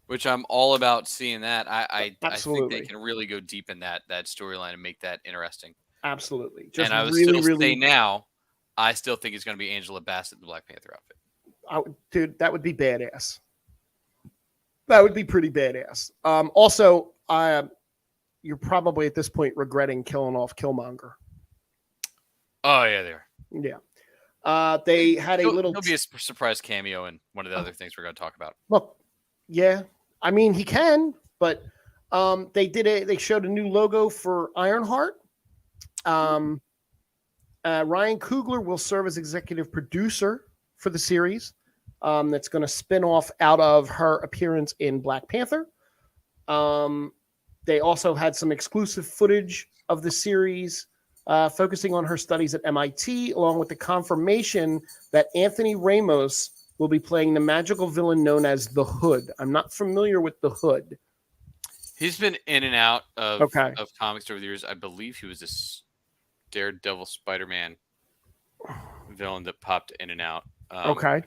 Which I'm all about seeing that. I think Absolutely. they can really go deep in that storyline and make that interesting. Absolutely. And I would still say now, I still think it's going to be Angela Bassett in the Black Panther outfit. Dude, that would be badass. That would be pretty badass. Also, you're probably at this point regretting killing off Killmonger. Oh, yeah, they are. Yeah. They had a little... There'll be a surprise cameo in one of the other things we're going to talk about. Look, yeah. I mean, he can, but they showed a new logo for Ironheart. Ryan Coogler will serve as executive producer for the series. That's going to spin off out of her appearance in Black Panther. They also had some exclusive footage of the series focusing on her studies at MIT, along with the confirmation that Anthony Ramos will be playing the magical villain known as the Hood. I'm not familiar with the Hood. He's been in and out of comics over the years. I believe he was this Daredevil Spider-Man villain that popped in and out. Okay.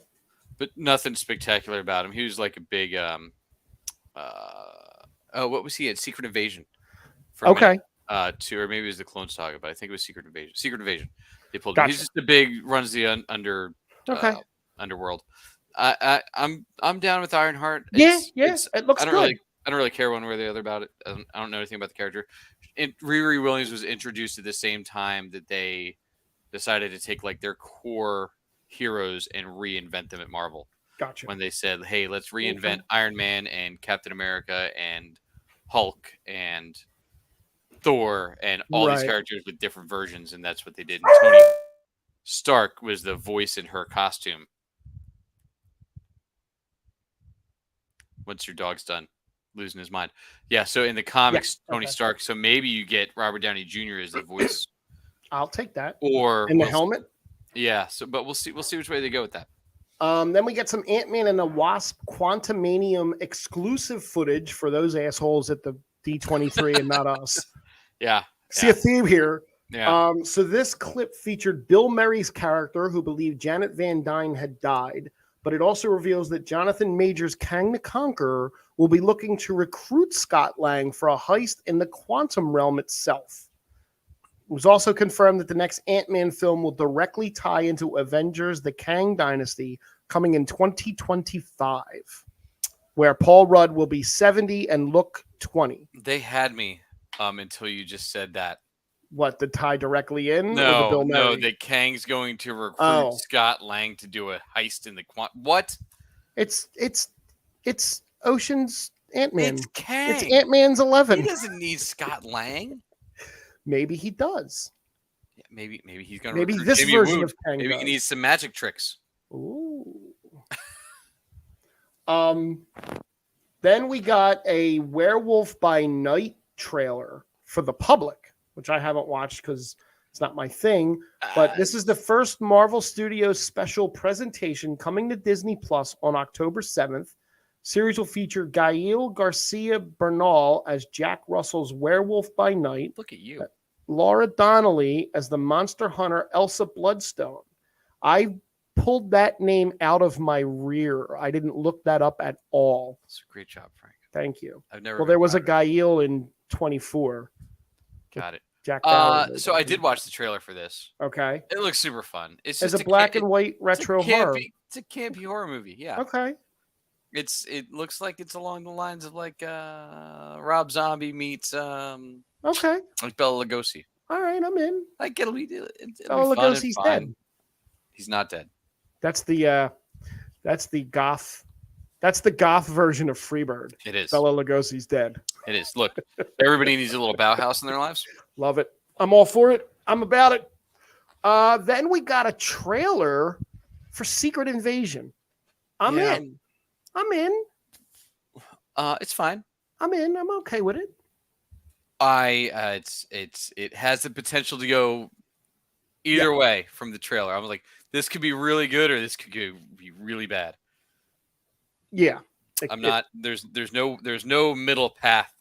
But nothing spectacular about him. He was like a big what was he at? Secret Invasion. Or maybe it was the Clone Saga, but I think it was Secret Invasion. Secret Invasion. They pulled him. He's just the big runs the underworld. I'm down with Ironheart. It looks good. I don't really care one way or the other about it. I don't know anything about the character. Riri Williams was introduced at the same time that they decided to take like their core heroes and reinvent them at Marvel. Gotcha. When they said, "Hey, let's reinvent Iron Man and Captain America and Hulk and Thor and all these characters with different versions," and that's what they did. And Tony Stark was the voice in her costume. Once your dog's done losing his mind. Yeah, so in the comics, Tony Stark, so maybe you get Robert Downey Jr. as the voice. I'll take that. Or in the helmet? Yeah, but we'll see which way they go with that. Then we get some Ant-Man and the Wasp Quantumanium exclusive footage for those assholes at the D23 and not us. Yeah. See a theme here. Yeah. So this clip featured Bill Murray's character, who believed Janet Van Dyne had died, but it also reveals that Jonathan Majors' Kang the Conqueror will be looking to recruit Scott Lang for a heist in the quantum realm itself. It was also confirmed that the next Ant-Man film will directly tie into Avengers: The Kang Dynasty, coming in 2025, where Paul Rudd will be 70 and look 20. They had me until you just said that. What, the tie directly in? No, that Kang's going to recruit Scott Lang to do a heist in the What? It's Ocean's Ant-Man. It's Kang. It's Ant-Man's 11. He doesn't need Scott Lang. Maybe he does. Yeah, maybe he's gonna. Maybe this version of Kang. Maybe he needs some magic tricks. Ooh. Then we got a Werewolf by Night trailer for the public, which I haven't watched because it's not my thing. But this is the first Marvel Studios special presentation coming to Disney Plus on October 7th. Series will feature Gael Garcia Bernal as Jack Russell's Werewolf by Night. Look at you. Laura Donnelly as the monster hunter Elsa Bloodstone. I pulled that name out of my rear. I didn't look that up at all. That's a great job, Frank. Thank you. I've never. Well, there was a Gael in 24. Got it. Jack Bauer. So I did watch the trailer for this. Okay. It looks super fun. It's As just a black and white retro horror. It's a campy horror movie. Yeah. Okay. It looks like it's along the lines of like Rob Zombie meets Okay. like Bela Lugosi. All right, I'm in. Like it'll be fun Lugosi's and fine. dead. He's not dead. That's the goth. That's the goth version of Freebird. It is. Bela Lugosi's dead. It is. Look, everybody needs a little Bauhaus in their lives. Love it. I'm all for it. I'm about it. Then we got a trailer for Secret Invasion. I'm in. It's fine. I'm in. I'm okay with it. It has the potential to go either way from the trailer. I was like, this could be really good or this could be really bad. Yeah. There's no middle path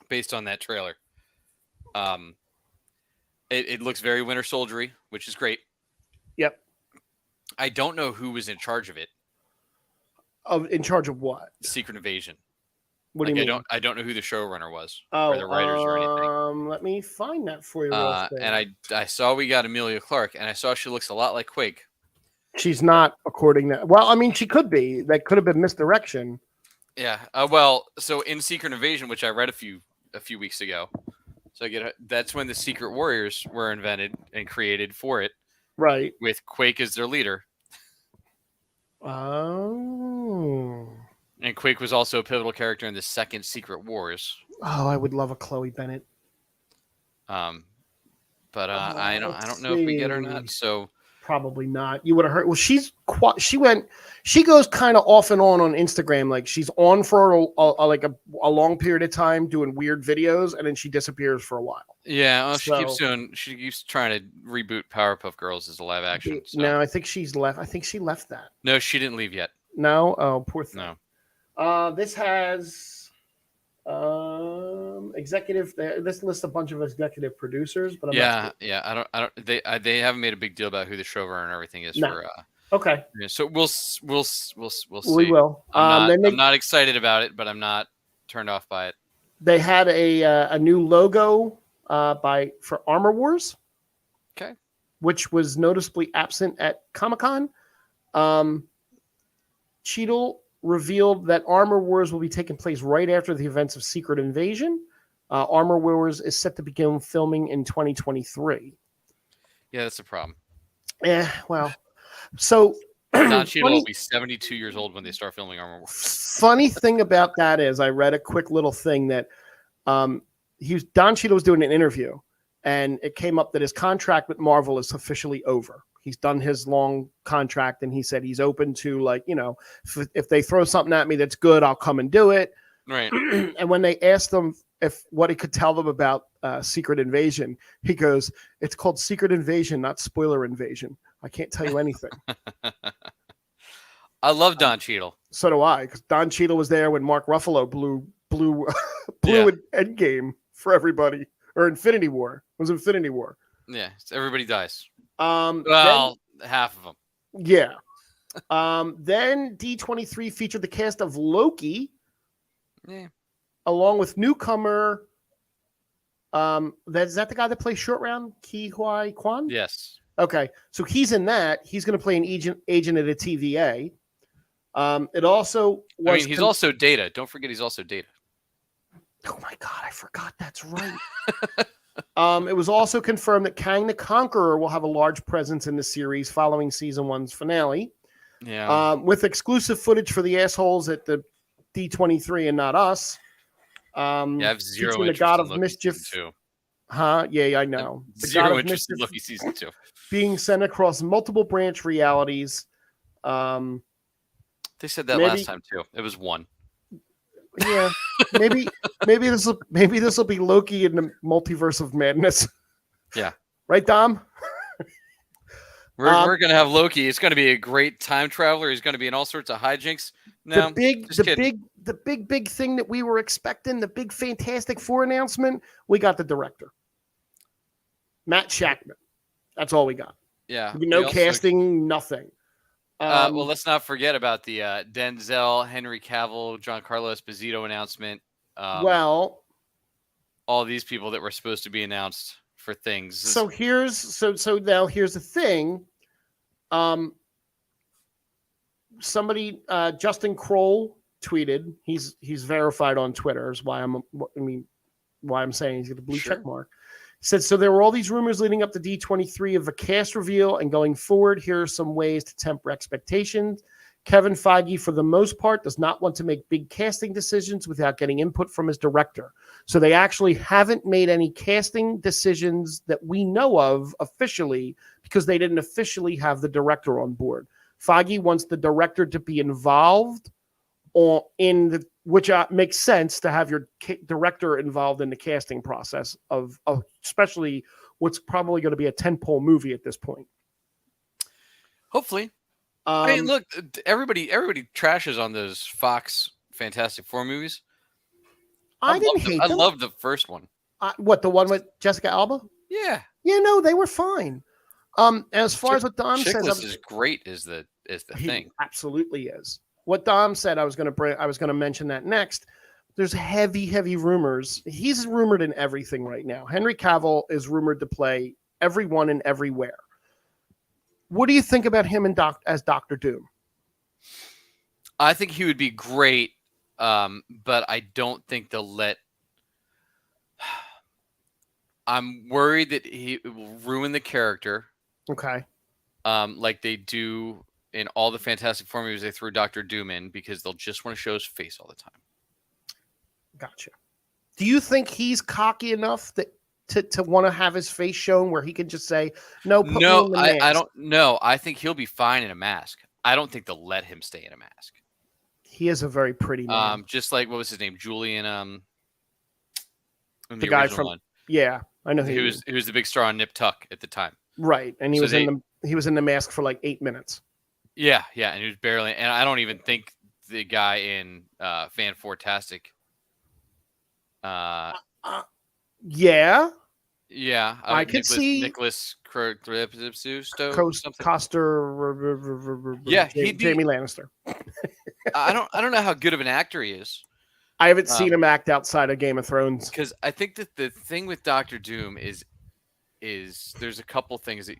based on that trailer. It looks very Winter Soldiery, which is great. Yep. I don't know who was in charge of it. In charge of what? Secret Invasion. What do you mean? I don't know who the showrunner was or the writers or anything. Let me find that for you real quick. And I saw we got Emilia Clarke, and I saw she looks a lot like Quake. She's not, according to... Well, I mean, she could be. That could have been misdirection. Yeah. So in Secret Invasion, which I read a few weeks ago, so that's when the Secret Warriors were invented and created for it. Right. With Quake as their leader. Oh. And Quake was also a pivotal character in the second Secret Wars. Oh, I would love a Chloe Bennett. But I don't know if we get her or not. So probably not. You would have heard. Well, she goes kind of off and on Instagram. Like she's on for a long period of time doing weird videos, and then she disappears for a while. Yeah, well, she keeps trying to reboot Powerpuff Girls as a live action. So. No, I think she's left. I think she left that. No, she didn't leave yet. No, oh poor thing. No. This has executive. This lists a bunch of executive producers, but I don't. They haven't made a big deal about who the showrunner and everything is for. Okay. Yeah, so we'll see. We will. I'm not excited about it, but I'm not turned off by it. They had a new logo for Armor Wars. Okay. Which was noticeably absent at Comic-Con. Cheadle revealed that Armor Wars will be taking place right after the events of Secret Invasion. Armor Wars is set to begin filming in 2023. Yeah, that's a problem. Yeah, well, so Don Cheadle will be 72 years old when they start filming Armor Wars. Funny thing about that is, I read a quick little thing that Don Cheadle was doing an interview, and it came up that his contract with Marvel is officially over. He's done his long contract, and he said he's open to, like, if they throw something at me that's good, I'll come and do it. Right. And when they asked him what he could tell them about Secret Invasion, he goes, "It's called Secret Invasion, not Spoiler Invasion. I can't tell you anything." I love Don Cheadle. So do I, because Don Cheadle was there when Mark Ruffalo blew in Endgame for everybody, or Infinity War. It was Infinity War. Yeah, everybody dies. Half of them. Yeah. Then D23 featured the cast of Loki. Yeah. Along with newcomer. Is that the guy that plays Short Round? Ki Huy Kwan? Yes. Okay, so he's in that. He's going to play an agent at a TVA. It also was. He's also Data. Don't forget, he's also Data. Oh my God, I forgot. That's right. It was also confirmed that Kang the Conqueror will have a large presence in the series following season 1's finale. Yeah. With exclusive footage for the assholes at the D23 and not us. I have zero interest the God in of Loki Mischief. season 2. Huh? Yeah, I know. Zero interest in Loki season 2. Being sent across multiple branch realities. They said that last time too. It was 1. Yeah, maybe this will be Loki in the multiverse of madness. Yeah, right, Dom. We're gonna have Loki. It's gonna be a great time traveler. He's gonna be in all sorts of hijinks. No, the big thing that we were expecting, the big Fantastic Four announcement. We got the director, Matt Shakman. That's all we got. Yeah, no casting, nothing. Well, let's not forget about the Denzel, Henry Cavill, Giancarlo Esposito announcement. Well, all these people that were supposed to be announced for things. So now here's the thing. Somebody, Justin Kroll tweeted. He's verified on Twitter. Is why I'm saying he's got the blue check mark. Said, so there were all these rumors leading up to D23 of a cast reveal, and going forward, here are some ways to temper expectations. Kevin Feige, for the most part, does not want to make big casting decisions without getting input from his director. So they actually haven't made any casting decisions that we know of officially because they didn't officially have the director on board. Feige wants the director to be involved which makes sense to have your director involved in the casting process of especially what's probably going to be a tentpole movie at this point. Hopefully. I mean, look, everybody trashes on those Fox Fantastic Four movies. I loved the first one. What, the one with Jessica Alba? Yeah. Yeah, no, they were fine. As far as what Dom says, Chickless is great. Is the thing? Absolutely is. What Dom said, I was going to mention that next. There's heavy rumors. He's rumored in everything right now. Henry Cavill is rumored to play everyone and everywhere. What do you think about him as Dr. Doom? I think he would be great, but I don't think they'll let. I'm worried that he will ruin the character. Okay. Like they do in all the Fantastic Four movies, they threw Dr. Doom in because they'll just want to show his face all the time. Gotcha. Do you think he's cocky enough to want to have his face shown where he can just say, no, put me in the mask? I don't know. I think he'll be fine in a mask. I don't think they'll let him stay in a mask. He is a very pretty man. Just like, what was his name? Julian, the guy from one. Yeah, I know he was the big star on Nip Tuck at the time. Right. And he was in the mask for like 8 minutes. Yeah, and he was barely, and I don't even think the guy in Fan Fourtastic. Yeah. Yeah, I could see Nicholas Coster. Yeah, Jamie Lannister. I don't know how good of an actor he is. I haven't seen him act outside of Game of Thrones. Because I think that the thing with Dr. Doom is there's a couple things that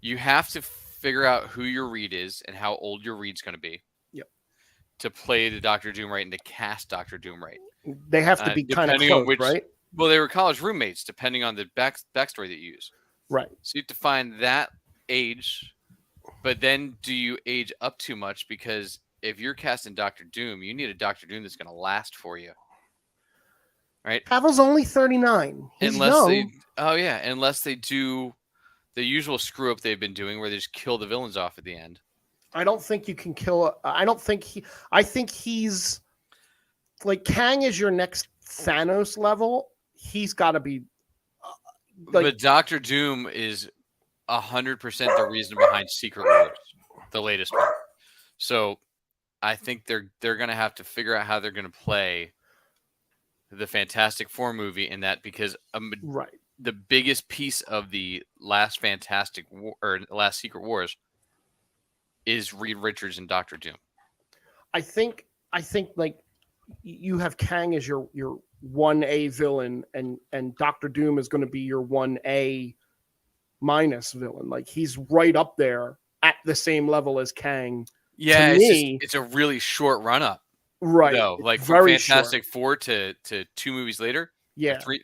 you have to figure out who your read is and how old your read's going to be. Yep. To play the Dr. Doom right and to cast Dr. Doom right. They have to be kind of close, right? Well, they were college roommates, depending on the backstory that you use. Right. So you have to find that age, but then do you age up too much? Because if you're casting Dr. Doom, you need a Dr. Doom that's going to last for you. Right? Cavill's only 39. He's young. Unless they do the usual screw up they've been doing where they just kill the villains off at the end. I don't think you can kill. I think he's like Kang is your next Thanos level. He's got to be. But Dr. Doom is 100% the reason behind Secret Wars, the latest one. So I think they're going to have to figure out how they're going to play the Fantastic Four movie in that, because the biggest piece of the last last Secret Wars is Reed Richards and Dr. Doom. I think like you have Kang as your 1A villain, and Dr. Doom is going to be your 1A minus villain. Like he's right up there at the same level as Kang. Yeah, it's a really short run up. Right. No, like from Fantastic Four to 2 movies later. Yeah. 3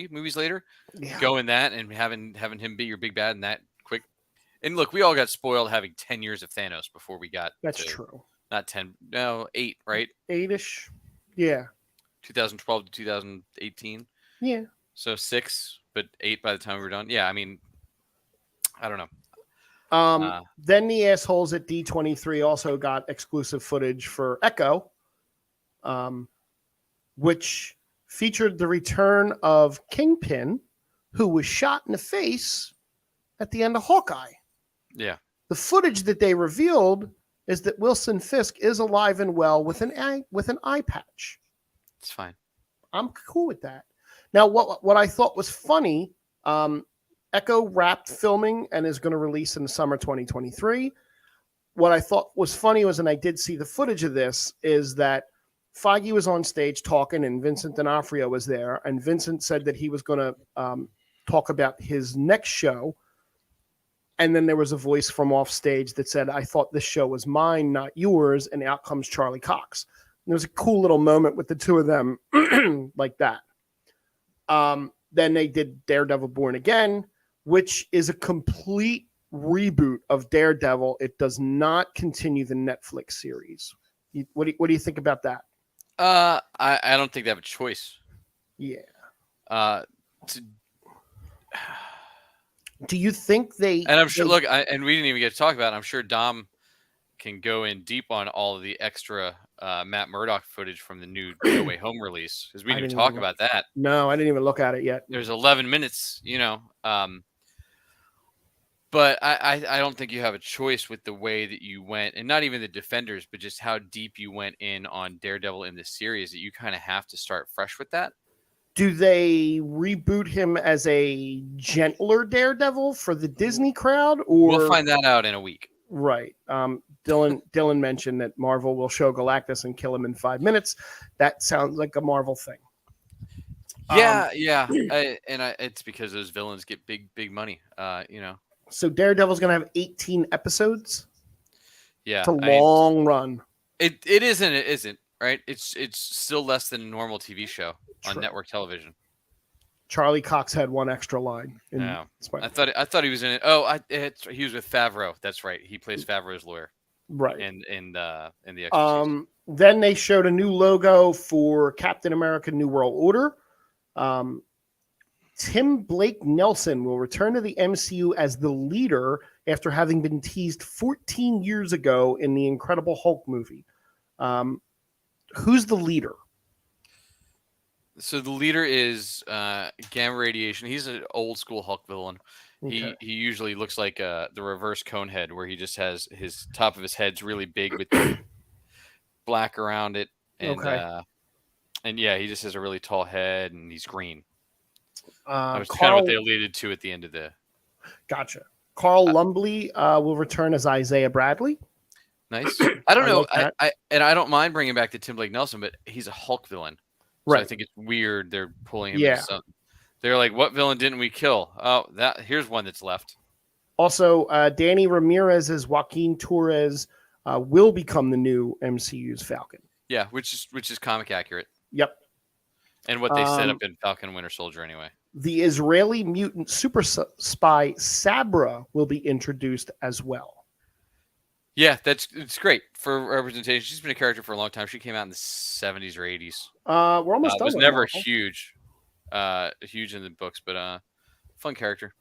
movies later. Yeah. Go in that and having him be your big bad in that quick. And look, we all got spoiled having 10 years of Thanos before we got. That's true. Not 10. No, 8, right? 8-ish. Yeah. 2012 to 2018. Yeah. So 6, but 8 by the time we were done. Yeah, I mean, I don't know. Then the assholes at D23 also got exclusive footage for Echo, which featured the return of Kingpin, who was shot in the face at the end of Hawkeye. Yeah. The footage that they revealed is that Wilson Fisk is alive and well with an eye patch. It's fine. I'm cool with that. Now, what I thought was funny, Echo wrapped filming and is going to release in the summer 2023. What I thought was funny was, and I did see the footage of this, is that Feige was on stage talking, and Vincent D'Onofrio was there. And Vincent said that he was going to talk about his next show. And then there was a voice from off stage that said, "I thought this show was mine, not yours." And out comes Charlie Cox. And there was a cool little moment with the two of them like that. Then they did Daredevil Born Again, which is a complete reboot of Daredevil. It does not continue the Netflix series. What do you think about that? I don't think they have a choice. Yeah. To, do you think they? And I'm sure. Look, and we didn't even get to talk about it. I'm sure Dom can go in deep on all of the extra Matt Murdock footage from the new No Way Home release, because we didn't even talk about that. No, I didn't even look at it yet. There's 11 minutes, but I don't think you have a choice with the way that you went, and not even the Defenders, but just how deep you went in on Daredevil in this series, that you kind of have to start fresh with that. Do they reboot him as a gentler Daredevil for the Disney crowd, or we'll find that out in a week? Right. Dylan mentioned that Marvel will show Galactus and kill him in 5 minutes. That sounds like a Marvel thing. Yeah. It's because those villains get big money. So Daredevil's going to have 18 episodes. Yeah, it's a long run. It is and it isn't. Right. It's still less than a normal TV show on network television. Charlie Cox had one extra line. No, I thought he was in it. Oh, he was with Favreau. That's right. He plays Favreau's lawyer. Right. In the expo. Then they showed a new logo for Captain America: New World Order. Tim Blake Nelson will return to the MCU as the leader after having been teased 14 years ago in the Incredible Hulk movie. Who's the leader? So the leader is Gamma Radiation. He's an old school Hulk villain. Okay. He usually looks like the reverse Conehead, where he just has his top of his head's really big with black around it, and yeah, he just has a really tall head, and he's green. That was kind of what they alluded to at the end of the. Gotcha. Carl Lumbly will return as Isaiah Bradley. Nice. I don't know. I don't mind bringing back the Tim Blake Nelson, but he's a Hulk villain. So right. I think it's weird they're pulling him into something. They're like, what villain didn't we kill? Oh, here's one that's left. Also, Danny Ramirez as Joaquin Torres will become the new MCU's Falcon. Yeah, which is comic accurate. Yep. And what they set up in Falcon and Winter Soldier anyway. The Israeli mutant super spy Sabra will be introduced as well. Yeah, it's great for representation. She's been a character for a long time. She came out in the 70s or 80s. We're almost done. Was never huge in the books, but fun character.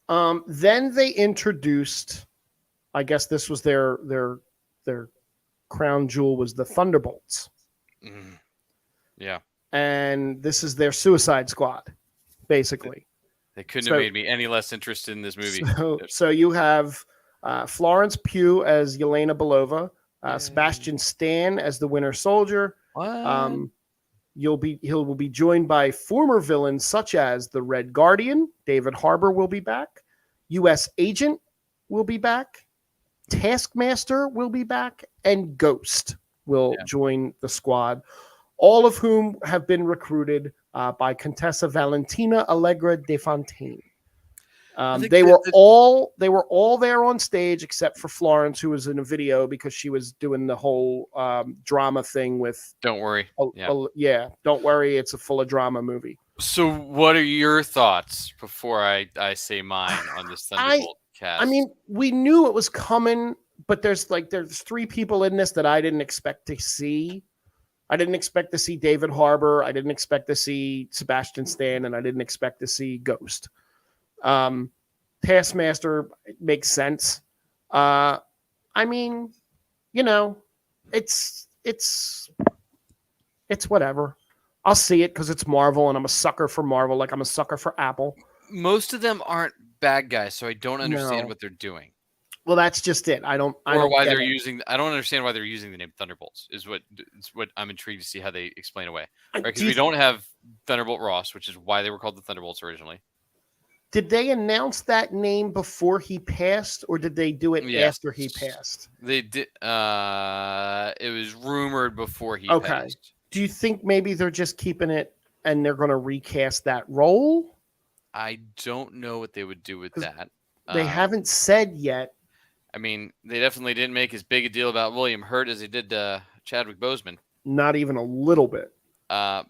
Then they introduced, I guess this was their crown jewel, was the Thunderbolts. Yeah. And this is their Suicide Squad, basically. They couldn't have made me any less interested in this movie. So you have Florence Pugh as Yelena Belova, Sebastian Stan as the Winter Soldier. What? He will be joined by former villains such as the Red Guardian. David Harbour will be back. U.S. Agent will be back. Taskmaster will be back, and Ghost will join the squad. All of whom have been recruited by Contessa Valentina Allegra de Fontaine. They were all there on stage except for Florence, who was in a video because she was doing the whole drama thing with. Don't worry. Don't worry. It's a full of drama movie. So, what are your thoughts before I say mine on this Thunderbolt cast? I mean, we knew it was coming, but there's three people in this that I didn't expect to see. I didn't expect to see David Harbour. I didn't expect to see Sebastian Stan, and I didn't expect to see Ghost. Taskmaster makes sense. I mean, it's whatever. I'll see it because it's Marvel, and I'm a sucker for Marvel, like I'm a sucker for Apple. Most of them aren't bad guys, so I don't understand what they're doing. Well, that's just it. I don't understand why they're using the name Thunderbolts. Is what I'm intrigued to see how they explain away. Because we don't have Thunderbolt Ross, which is why they were called the Thunderbolts originally. Did they announce that name before he passed, or did they do it after he passed? They did. It was rumored before he passed. Do you think maybe they're just keeping it and they're going to recast that role? I don't know what they would do with Because that. they Um, haven't said yet. I mean, they definitely didn't make as big a deal about William Hurt as they did Chadwick Boseman. Not even a little bit. Uh,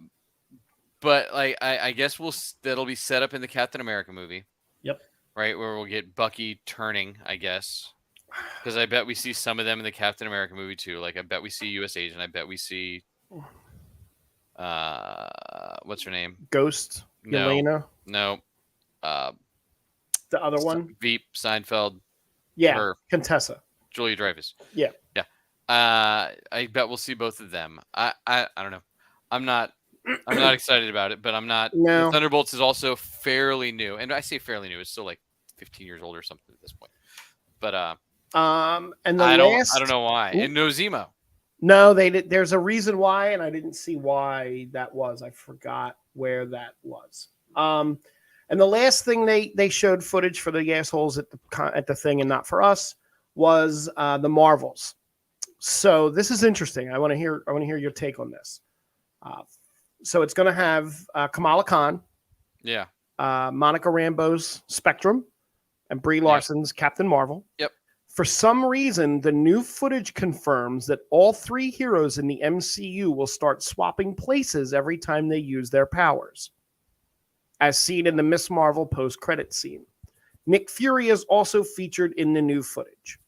but like, I guess that'll be set up in the Captain America movie, Yep. right, where we'll get Bucky turning, I guess, because I bet we see some of them in the Captain America movie too. Like, I bet we see U.S. Agent. I bet we see what's her name? Ghost, No, Yelena, no, uh, the other one. Veep, Seinfeld, Yeah, her, Contessa. Julia Dreyfus. Yeah. Yeah. I bet we'll see both of them. I don't know. I'm not excited about it, but I'm not. The No. Thunderbolts is also fairly new, and I say fairly new. It's still like 15 years old or something at this point. But And the I don't last. know why. And no Zemo. No, they did. There's a reason why, and I didn't see why that was. I forgot where that was. And the last thing they showed footage for the assholes at the thing, and not for us, was the Marvels. So this is interesting. I want to hear your take on this. So it's going to have Kamala Khan, Yeah. Monica Rambeau's Spectrum, and Brie Larson's Captain Marvel. Yep. For some reason, the new footage confirms that all three heroes in the MCU will start swapping places every time they use their powers, as seen in the Miss Marvel post-credit scene. Nick Fury is also featured in the new footage.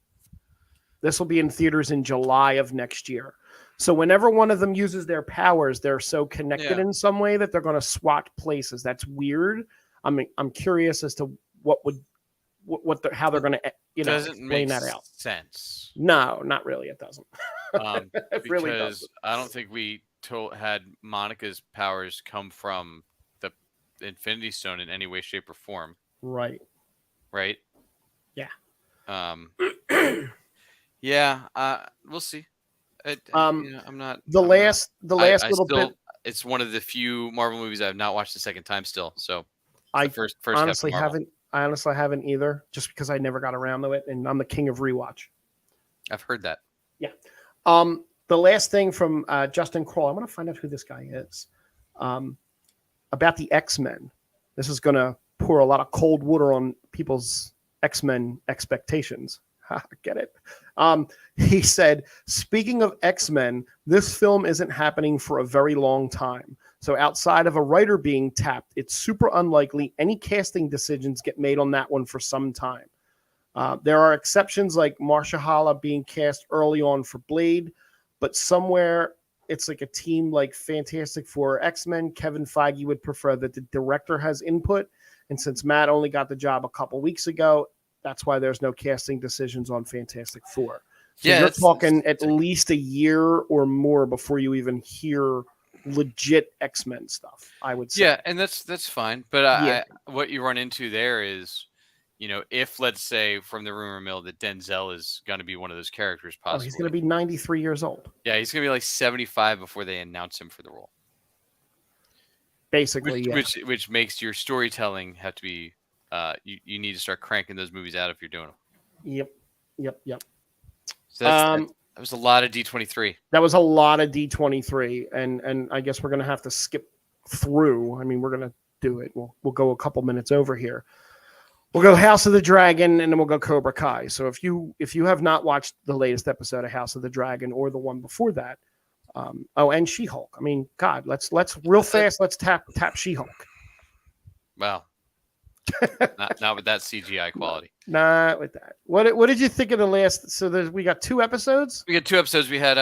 This will be in theaters in July of next year. So whenever one of them uses their powers, they're so connected in some way that they're going to swap places. That's weird. I'm curious as to how they're going to explain that out. Sense. No, not really. It doesn't. It really doesn't. I don't think we had Monica's powers come from the Infinity Stone in any way, shape, or form. Right. Right. Yeah. Yeah. We'll see. I'm not. The last little bit. It's one of the few Marvel movies I have not watched the second time still. So I first honestly haven't. I honestly haven't either, just because I never got around to it, and I'm the king of rewatch. I've heard that. Yeah. The last thing from Justin Kroll, I want to find out who this guy is. About the X-Men. This is going to pour a lot of cold water on people's X-Men expectations. Get it? He said, speaking of X-Men, this film isn't happening for a very long time. So outside of a writer being tapped, it's super unlikely any casting decisions get made on that one for some time. There are exceptions like Marsha Hala being cast early on for Blade, but somewhere it's like a team like Fantastic Four or X-Men. Kevin Feige would prefer that the director has input. And since Matt only got the job a couple weeks ago, that's why there's no casting decisions on Fantastic Four. So you're talking at least a year or more before you even hear legit X-Men stuff, I would say. Yeah, and that's fine. But what you run into there is, if let's say from the rumor mill that Denzel is going to be one of those characters, possibly. He's going to be 93 years old. Yeah, he's going to be like 75 before they announce him for the role. Basically, which makes your storytelling have to be. You need to start cranking those movies out if you're doing them. Yep. So that was a lot of D23. That was a lot of D23, and I guess we're going to have to skip through. I mean, we're going to do it. We'll go a couple minutes over here. We'll go House of the Dragon, and then we'll go Cobra Kai. So if you have not watched the latest episode of House of the Dragon or the one before that, and She-Hulk. I mean, God, let's real fast. Let's tap She-Hulk. Wow. not with that CGI quality. Not with that. What did you think of the last? So we got 2 episodes. We got 2 episodes. We had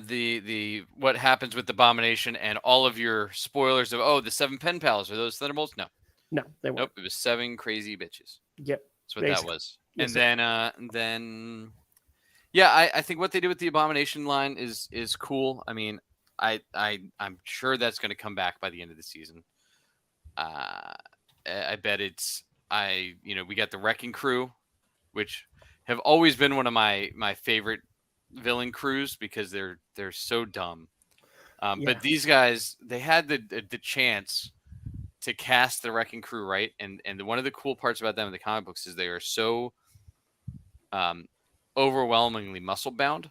the what happens with the Abomination and all of your spoilers of the 7 pen pals. Are those Thunderbolts? No, they weren't. Nope. It was 7 crazy bitches. Yep. That's what that was. Yes, and then I think what they did with the Abomination line is cool. I mean, I'm sure that's going to come back by the end of the season. I bet we got the Wrecking Crew, which have always been one of my favorite villain crews because they're so dumb. But these guys, they had the chance to cast the Wrecking Crew right, and one of the cool parts about them in the comic books is they are so overwhelmingly muscle bound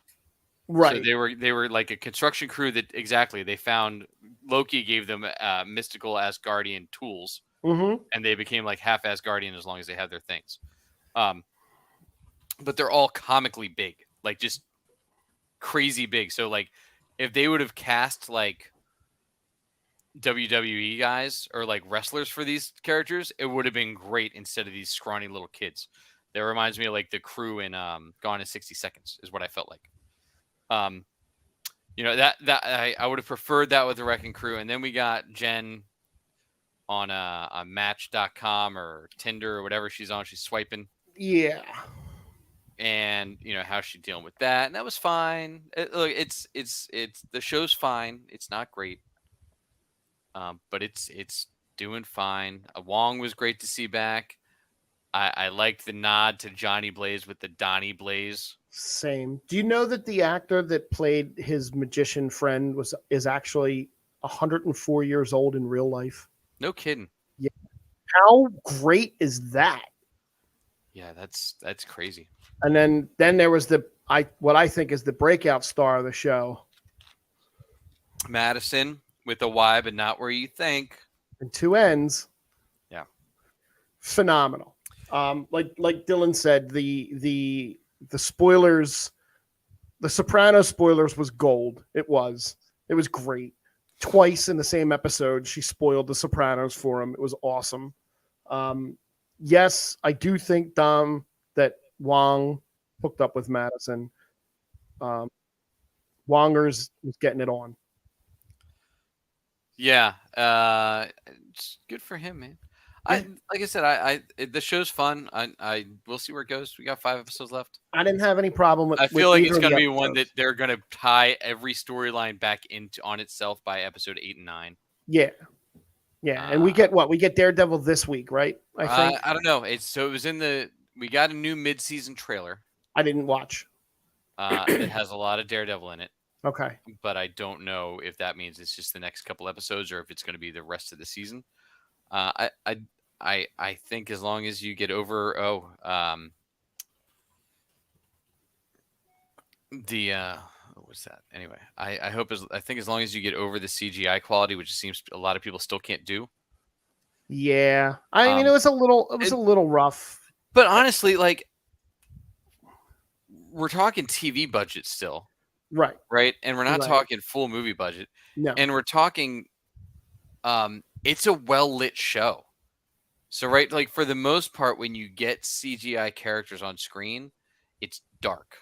Right. So they were like a construction crew that they found Loki gave them mystical Asgardian tools, and they became like half Asgardian as long as they had their things. But they're all comically big, like just crazy big. So like if they would have cast like WWE guys or like wrestlers for these characters, it would have been great instead of these scrawny little kids. That reminds me of like the crew in Gone in 60 Seconds is what I felt like. That I would have preferred that with the Wrecking Crew. And then we got Jen on Match.com or Tinder or whatever she's on. She's swiping. Yeah. And how she's dealing with that, and that was fine. Look, it's the show's fine. It's not great, but it's doing fine. Wong was great to see back. I liked the nod to Johnny Blaze with the Donnie Blaze. Same. Do you know that the actor that played his magician friend is actually 104 years old in real life? No kidding. Yeah. How great is that? Yeah, that's crazy. And then there was what I think is the breakout star of the show, Madison with a Y, but not where you think. And two N's. Yeah, phenomenal. Like Dylan said, the spoilers, the Sopranos spoilers was gold. It was great. Twice in the same episode, she spoiled the Sopranos for him. It was awesome. Yes, I do think, Dom, that Wong hooked up with Madison. Wongers was getting it on. Yeah, it's good for him, man. Like I said, the show's fun. I we'll see where it goes. We got 5 episodes left. I didn't have any problem with. I feel like it's going to be one that they're going to tie every storyline back on itself by episode 8 and 9. Yeah. And we get what? We get Daredevil this week, right? I think. I don't know. It was we got a new mid-season trailer. I didn't watch. It has a lot of Daredevil in it. Okay. But I don't know if that means it's just the next couple episodes or if it's going to be the rest of the season. I think as long as you get over what's that? Anyway, I think as long as you get over the CGI quality, which seems a lot of people still can't do. Yeah. I mean, it was a little rough. But honestly, like, we're talking TV budget still. Right. And we're not talking full movie budget. No. And we're talking it's a well-lit show. So, right, like for the most part, when you get CGI characters on screen, it's dark.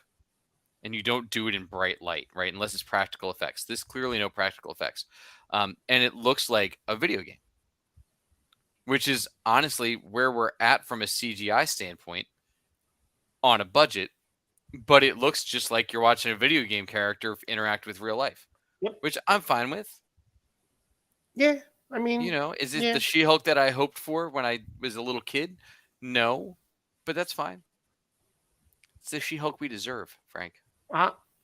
And you don't do it in bright light, right? Unless it's practical effects. This clearly no practical effects. And it looks like a video game. Which is honestly where we're at from a CGI standpoint on a budget. But it looks just like you're watching a video game character interact with real life. Yep. Which I'm fine with. Yeah. I mean, is it the She-Hulk that I hoped for when I was a little kid? No, but that's fine. It's the She-Hulk we deserve, Frank.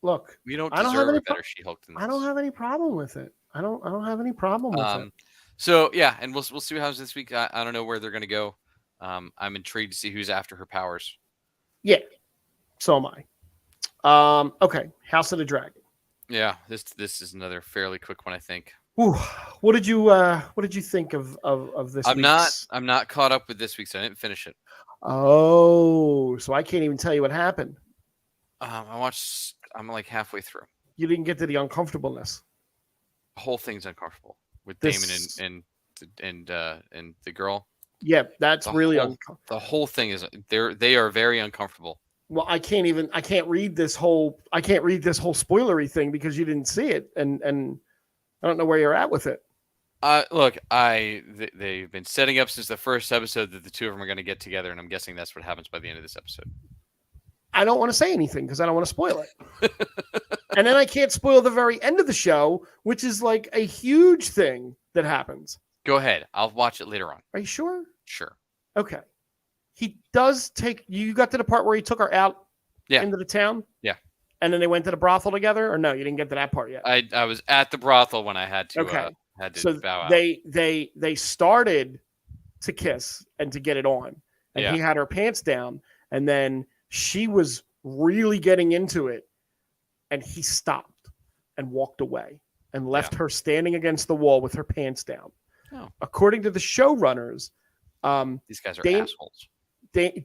Look, we don't deserve a better She-Hulk than this. I don't have any problem with it. I don't have any problem with it. So yeah, and we'll see what happens this week. I don't know where they're going to go. I'm intrigued to see who's after her powers. Yeah, so am I. Okay, House of the Dragon. Yeah, this is another fairly quick one, I think. Ooh, what did you think of this? I'm not caught up with this week, so I didn't finish it. Oh, so I can't even tell you what happened. I'm like halfway through. You didn't get to the uncomfortableness. The whole thing's uncomfortable with Damon and the girl. Yeah, that's really uncomfortable. The whole thing is they are very uncomfortable. Well, I can't read this whole spoilery thing because you didn't see it, and I don't know where you're at with it. Look, they've been setting up since the first episode that the two of them are going to get together, and I'm guessing that's what happens by the end of this episode. I don't want to say anything because I don't want to spoil it. And then I can't spoil the very end of the show, which is like a huge thing that happens. Go ahead. I'll watch it later on. Are you sure? Sure. Okay. He does you got to the part where he took her out into the town? Yeah. And then they went to the brothel together? Or no, you didn't get to that part yet? I was at the brothel when I had to bow out. They started to kiss and to get it on. And he had her pants down. And then she was really getting into it. and he stopped and walked away and Yeah. left her standing against the wall with her pants down. Oh. According to the showrunners, these guys are Dame, assholes. they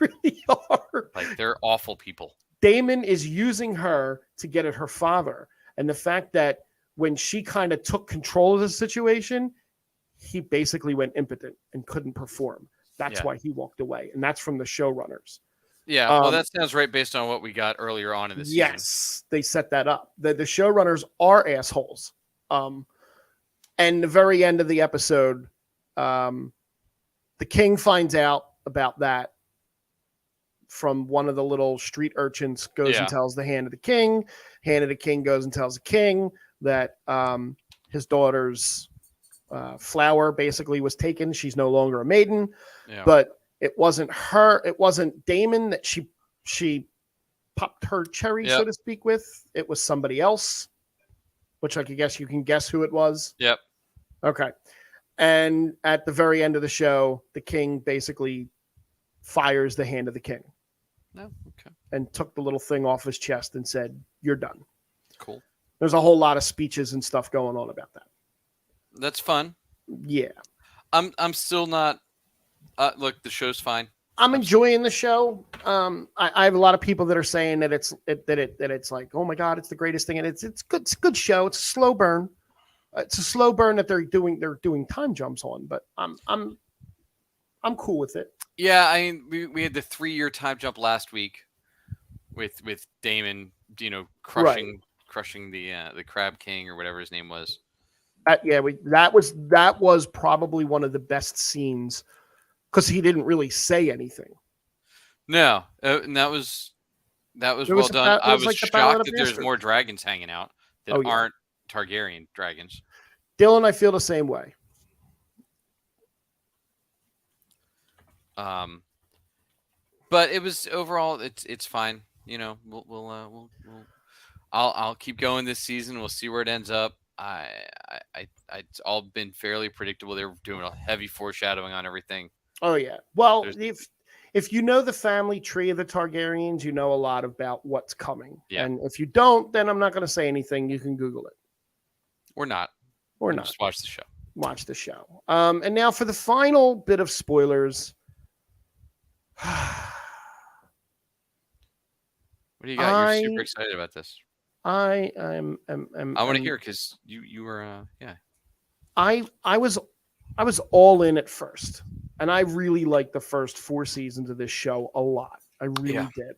really are. Like, they're awful people. Damon is using her to get at her father. And the fact that when she kind of took control of the situation, he basically went impotent and couldn't perform. That's why he walked away. And that's from the showrunners. Yeah, well, that sounds right based on what we got earlier on in the season. Yes, they set that up. The showrunners are assholes. And the very end of the episode, the king finds out about that from one of the little street urchins, goes and tells the Hand of the King. Hand of the King goes and tells the king that his daughter's flower basically was taken. She's no longer a maiden. Yeah. But it wasn't her. It wasn't Damon that she popped her cherry, so to speak, with. It was somebody else, which I guess you can guess who it was. Yep. Okay. And at the very end of the show, the king basically fires the Hand of the King. No, okay. And took the little thing off his chest and said, "You're done." Cool. There's a whole lot of speeches and stuff going on about that. That's fun. Yeah. I'm still not. Look, the show's fine. I'm enjoying the show. I have a lot of people that are saying that it's like, oh my god, it's the greatest thing, and it's good. It's a good show. It's a slow burn. It's a slow burn that they're doing time jumps on, but I'm cool with it. Yeah, I mean, we had the 3-year time jump last week with Damon, crushing the Crab King or whatever his name was. That was probably one of the best scenes because he didn't really say anything. No, and that was well done. I was like shocked that there's more dragons hanging out that aren't Targaryen dragons. Dylan, I feel the same way. But it was overall, it's fine. I'll keep going this season. We'll see where it ends up. It's all been fairly predictable. They're doing a heavy foreshadowing on everything. Oh yeah. Well, if you know the family tree of the Targaryens, you know a lot about what's coming. Yeah. And if you don't, then I'm not going to say anything. You can Google it. Or not. Just watch the show. Watch the show. And now for the final bit of spoilers. What do you got? You're super excited about this. I want to hear because you were I was all in at first, and I really liked the first 4 seasons of this show a lot. I really did,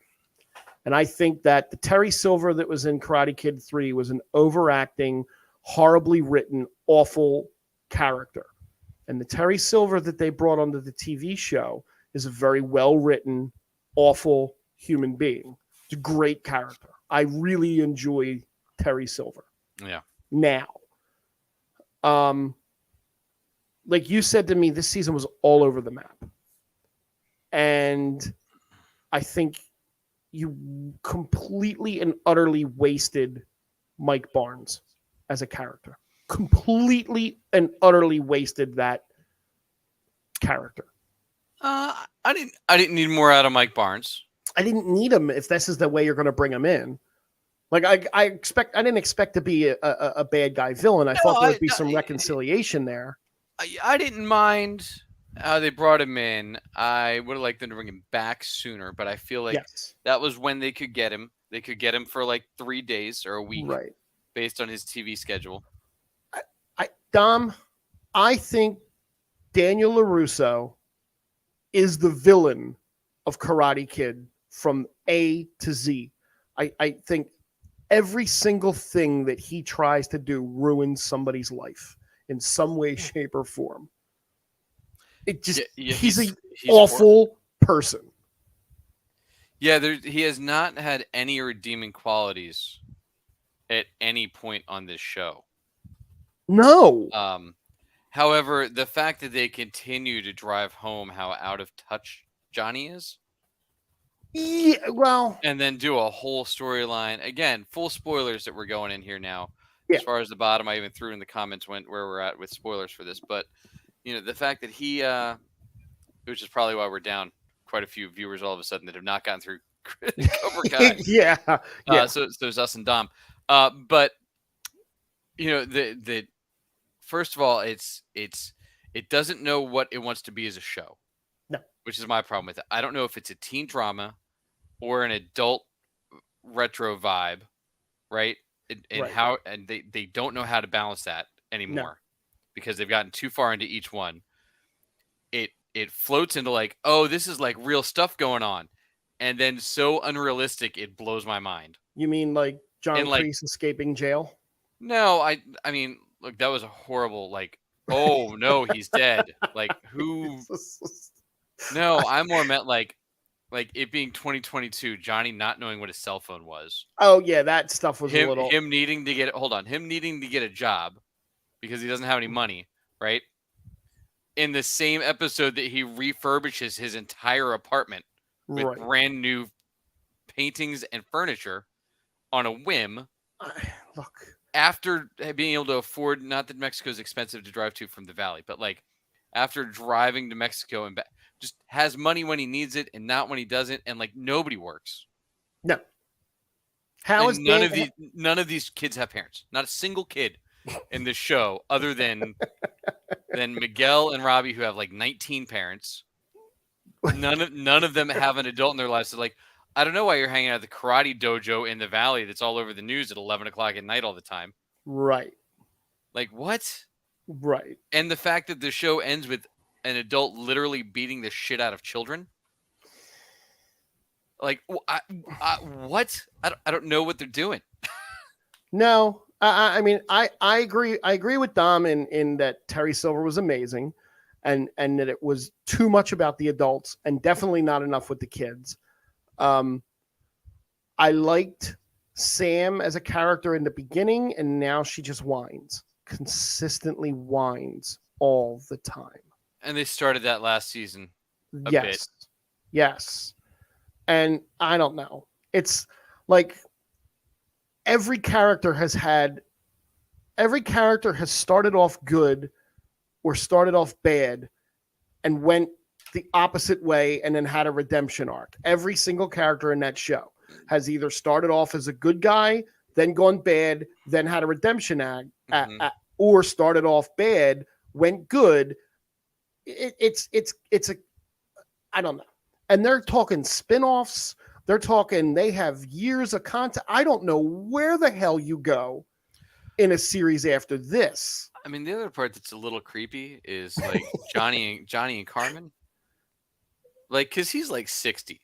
and I think that the Terry Silver that was in Karate Kid 3 was an overacting, horribly written, awful character, and the Terry Silver that they brought onto the TV show is a very well written, awful human being. It's a great character. I really enjoy Terry Silver. Yeah. Now, like you said to me, this season was all over the map. And I think you completely and utterly wasted Mike Barnes as a character. Completely and utterly wasted that character. I didn't need more out of Mike Barnes. I didn't need him if this is the way you're going to bring him in. Like I didn't expect to be a bad guy villain. I thought there would be some reconciliation there. I didn't mind how they brought him in. I would have liked them to bring him back sooner, but I feel like that was when they could get him. They could get him for like 3 days or a week, right? Based on his TV schedule. Dom, I think Daniel LaRusso is the villain of Karate Kid from A to Z. I think every single thing that he tries to do ruins somebody's life in some way, shape, or form. It just he's an awful person. Yeah, he has not had any redeeming qualities at any point on this show. No. However, the fact that they continue to drive home how out of touch Johnny is. Yeah, well, and then do a whole storyline again. Full spoilers that we're going in here now. Yeah. As far as the bottom, I even threw in the comments where we're at with spoilers for this. But the fact that which is probably why we're down quite a few viewers all of a sudden that have not gotten through Cobra Kai. Yeah. So it's us and Dom. But the first of all, it doesn't know what it wants to be as a show. No. Which is my problem with it. I don't know if it's a teen drama or an adult retro vibe, right? And Right. how they don't know how to balance that anymore because they've gotten too far into each one. It floats into like, oh, this is like real stuff going on, and then so unrealistic it blows my mind. You mean like John And like, Kreese escaping jail? no, I mean, look, that was a horrible like. Oh no, he's dead. Like who? No, I more meant like it being 2022, Johnny not knowing what his cell phone was. Oh yeah, that stuff was a little. Him needing to get him needing to get a job because he doesn't have any money, right? In the same episode that he refurbishes his entire apartment with brand new paintings and furniture on a whim. Look, after being able to afford, not that Mexico's expensive to drive to from the valley, but like after driving to Mexico and back, just has money when he needs it and not when he doesn't, and like nobody works. No. How is none of these kids have parents? Not a single kid in this show, other than Miguel and Robbie, who have like 19 parents. None of them have an adult in their lives. So like, I don't know why you're hanging out at the karate dojo in the valley that's all over the news at 11 o'clock at night all the time. Right. Like what? Right. And the fact that the show ends with an adult literally beating the shit out of children. Like, what? I don't know what they're doing. No, I mean, I agree. I agree with Dom in that Terry Silver was amazing, and that it was too much about the adults and definitely not enough with the kids. I liked Sam as a character in the beginning, and now she just whines, consistently whines all the time. And they started that last season. Yes. And I don't know. It's like every character has started off good or started off bad and went the opposite way and then had a redemption arc. Every single character in that show has either started off as a good guy, then gone bad, then had a redemption arc, or started off bad, went good. It's a, I don't know. And they're talking spinoffs. They're talking, they have years of content. I don't know where the hell you go in a series after this. I mean, the other part that's a little creepy is like Johnny and Carmen. Like, cause he's like 60.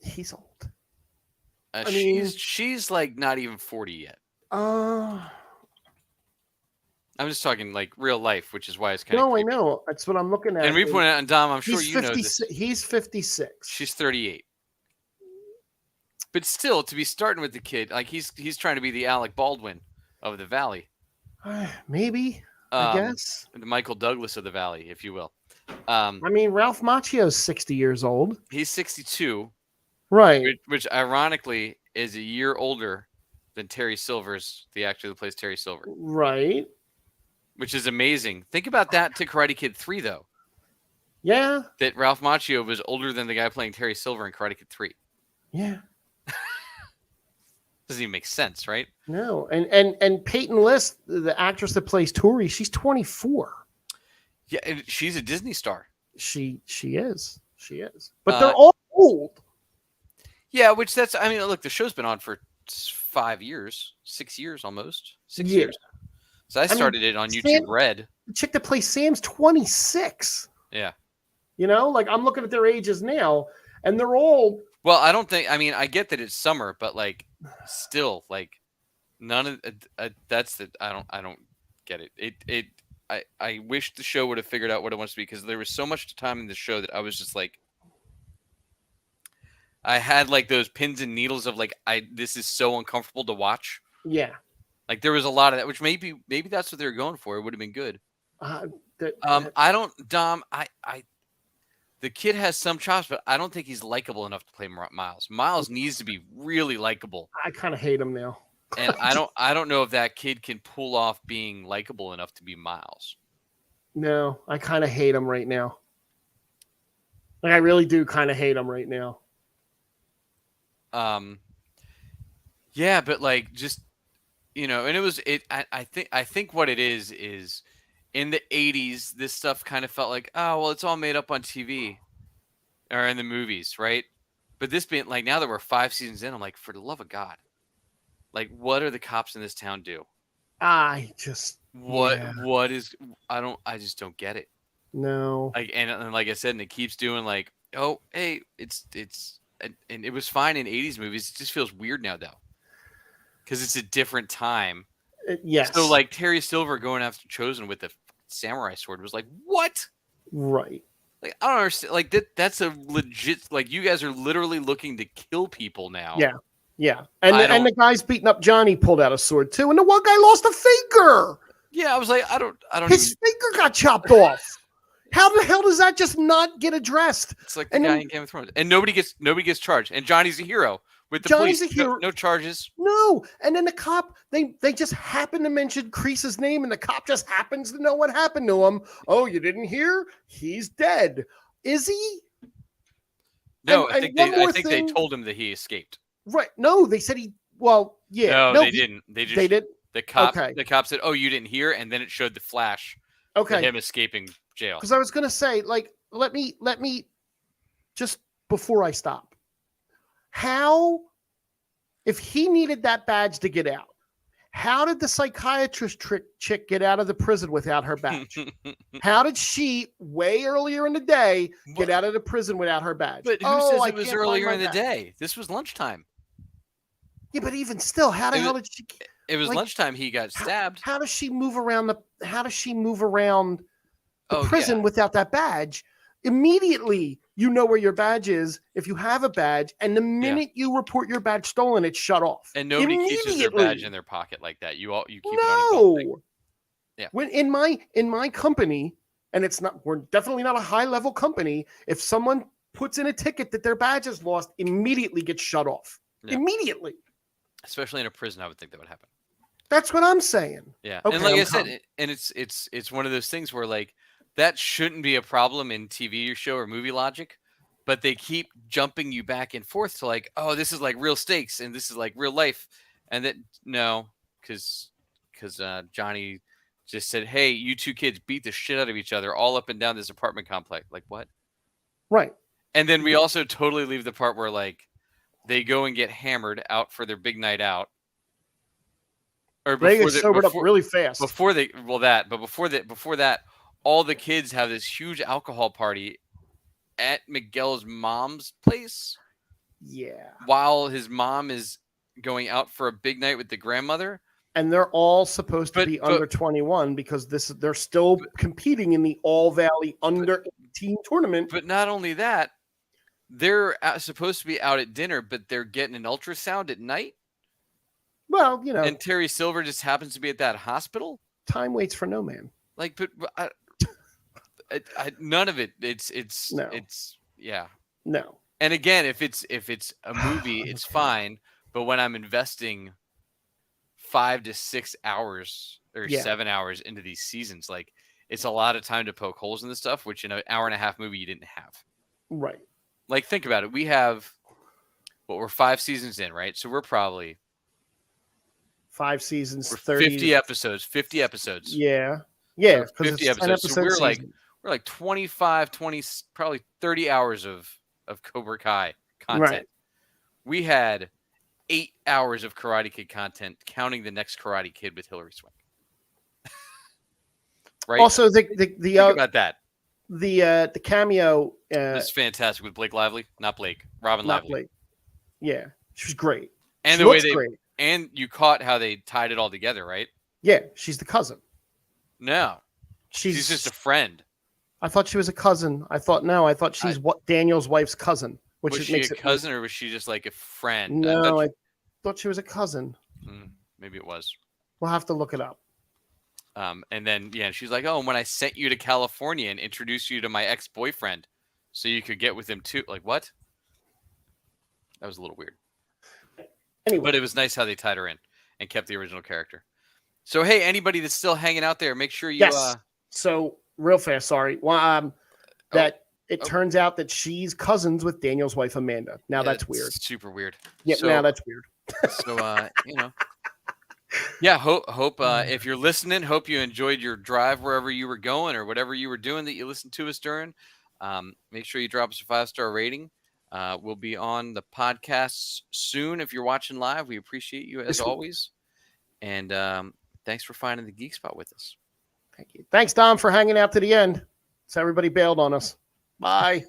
He's old. She's like not even 40 yet. I'm just talking like real life, which is why it's kind of creepy. I know. That's what I'm looking at. And we pointed out, and Dom, I'm sure you know this. He's 56. She's 38. But still, to be starting with the kid, like he's trying to be the Alec Baldwin of the Valley. Maybe, I guess. The Michael Douglas of the Valley, if you will. I mean, Ralph Macchio's 60 years old. He's 62. Right. Which ironically is a year older than Terry Silver's, the actor that plays Terry Silver. Right. Which is amazing. Think about that to Karate Kid 3, though. Yeah. That Ralph Macchio was older than the guy playing Terry Silver in Karate Kid 3. Yeah. Doesn't even make sense, right? No. And Peyton List, the actress that plays Tori, she's 24. Yeah, and she's a Disney star. She is. She is. But they're all old. Yeah, I mean, look, the show's been on for 5 years, 6 years almost. 6 years. So I started it on YouTube Red. The chick that plays Sam's 26. Yeah. You know, like I'm looking at their ages now, and they're old. Well, I get that it's summer, but like, still, like, none of that's the I don't get it. I wish the show would have figured out what it wants to be, because there was so much time in the show that I was just like, I had like those pins and needles of like, this is so uncomfortable to watch. Yeah. Like there was a lot of that, which maybe that's what they were going for. It would have been good. I don't, Dom. The kid has some chops, but I don't think he's likable enough to play Miles. Miles needs to be really likable. I kind of hate him now. And I don't know if that kid can pull off being likable enough to be Miles. No, I kind of hate him right now. Like I really do kind of hate him right now. Yeah, but like just and it was it. I think what it is in the '80s, this stuff kind of felt like, oh well, it's all made up on TV or in the movies, right? But this being like now that we're 5 seasons in, I'm like, for the love of God, like what are the cops in this town do? What is I just don't get it. No. Like and like I said, and it keeps doing like, oh hey, it's and it was fine in '80s movies. It just feels weird now though, because it's a different time. Yes. So like Terry Silver going after Chosen with the samurai sword was like, what? Right. Like I don't understand. Like that's a legit. Like you guys are literally looking to kill people now. Yeah. Yeah. And the guys beating up Johnny pulled out a sword too, and the one guy lost a finger. Yeah, I was like, I don't. His finger got chopped off. How the hell does that just not get addressed? It's like the guy in Game of Thrones, and nobody gets charged, and Johnny's a hero with the Johnny's police. A hero. No charges. No, and then the cop they just happen to mention Kreese's name, and the cop just happens to know what happened to him. Oh, you didn't hear? He's dead. Is he? No, I think they told him that he escaped. Right? No, they said he. Well, yeah. No, they didn't. They did. The cop said, "Oh, you didn't hear," and then it showed the flash. Okay. Of him escaping jail. Because I was gonna say, like, let me just before I stop. How, if he needed that badge to get out, how did the psychiatrist chick get out of the prison without her badge? How did she, way earlier in the day, get out of the prison without her badge? But who says it was earlier in the day? This was lunchtime. Yeah, but even still, how the hell did she? It was lunchtime. He got stabbed. How does she move around the prison without that badge? Immediately, you know where your badge is if you have a badge, and the minute you report your badge stolen, it's shut off. And nobody keeps their badge in their pocket like that. You keep it on your phone. Yeah. When in my company, and we're definitely not a high level company. If someone puts in a ticket that their badge is lost, immediately gets shut off. Yeah. Immediately. Especially in a prison, I would think that would happen. That's what I'm saying. Yeah, okay, and like I said, and it's one of those things where like that shouldn't be a problem in TV show or movie logic, but they keep jumping you back and forth to like, oh, this is like real stakes and this is like real life, and that no, because Johnny just said, hey, you two kids beat the shit out of each other all up and down this apartment complex. Like what? Right. And then we also totally leave the part where like they go and get hammered out for their big night out. Or they get sobered up really fast. Before that, all the kids have this huge alcohol party at Miguel's mom's place. Yeah. While his mom is going out for a big night with the grandmother. And they're all supposed to be under 21 because they're still competing in the All Valley under 18 tournament. But not only that, they're supposed to be out at dinner, but they're getting an ultrasound at night. Well, and Terry Silver just happens to be at that hospital. Time waits for no man. Like, but none of it. It's yeah. No. And again, if it's a movie, it's fine. But when I'm investing 5 to 6 hours or 7 hours into these seasons, like it's a lot of time to poke holes in this stuff, which in an hour and a half movie you didn't have. Right. Like, think about it. We have we're 5 seasons in, right? So we're probably 5 seasons, 50 episodes. 50 episodes. Yeah. Yeah. 50 episodes. So we're like 25, 20, probably 30 hours of Cobra Kai content. Right. We had 8 hours of Karate Kid content, counting the next Karate Kid with Hilary Swank. Right. Also, think about that. The cameo. It's fantastic with Blake Lively, not Blake, Robin Lively. Blake. Yeah, she was great. And the way and you caught how they tied it all together, right? Yeah, she's the cousin. No, she's just a friend. I thought she was a cousin. I thought she's Daniel's wife's cousin. Which was she a cousin or was she just like a friend? No, I thought she was a cousin. Maybe it was. We'll have to look it up. And then she's like, oh, and when I sent you to California and introduced you to my ex-boyfriend, so you could get with him too. Like what? That was a little weird. Anyway. But it was nice how they tied her in and kept the original character. So hey, anybody that's still hanging out there, make sure you. Yes. So real fast, sorry. Well, that it turns out that she's cousins with Daniel's wife Amanda. Now that's weird. Super weird. Yep. So, now that's weird. So yeah. Hope if you're listening, hope you enjoyed your drive wherever you were going or whatever you were doing that you listened to us during. Make sure you drop us a 5-star rating. We'll be on the podcasts soon. If you're watching live, we appreciate you as always. And thanks for finding the Geek Spot with us. Thank you. Thanks, Dom, for hanging out to the end. So everybody bailed on us. Bye.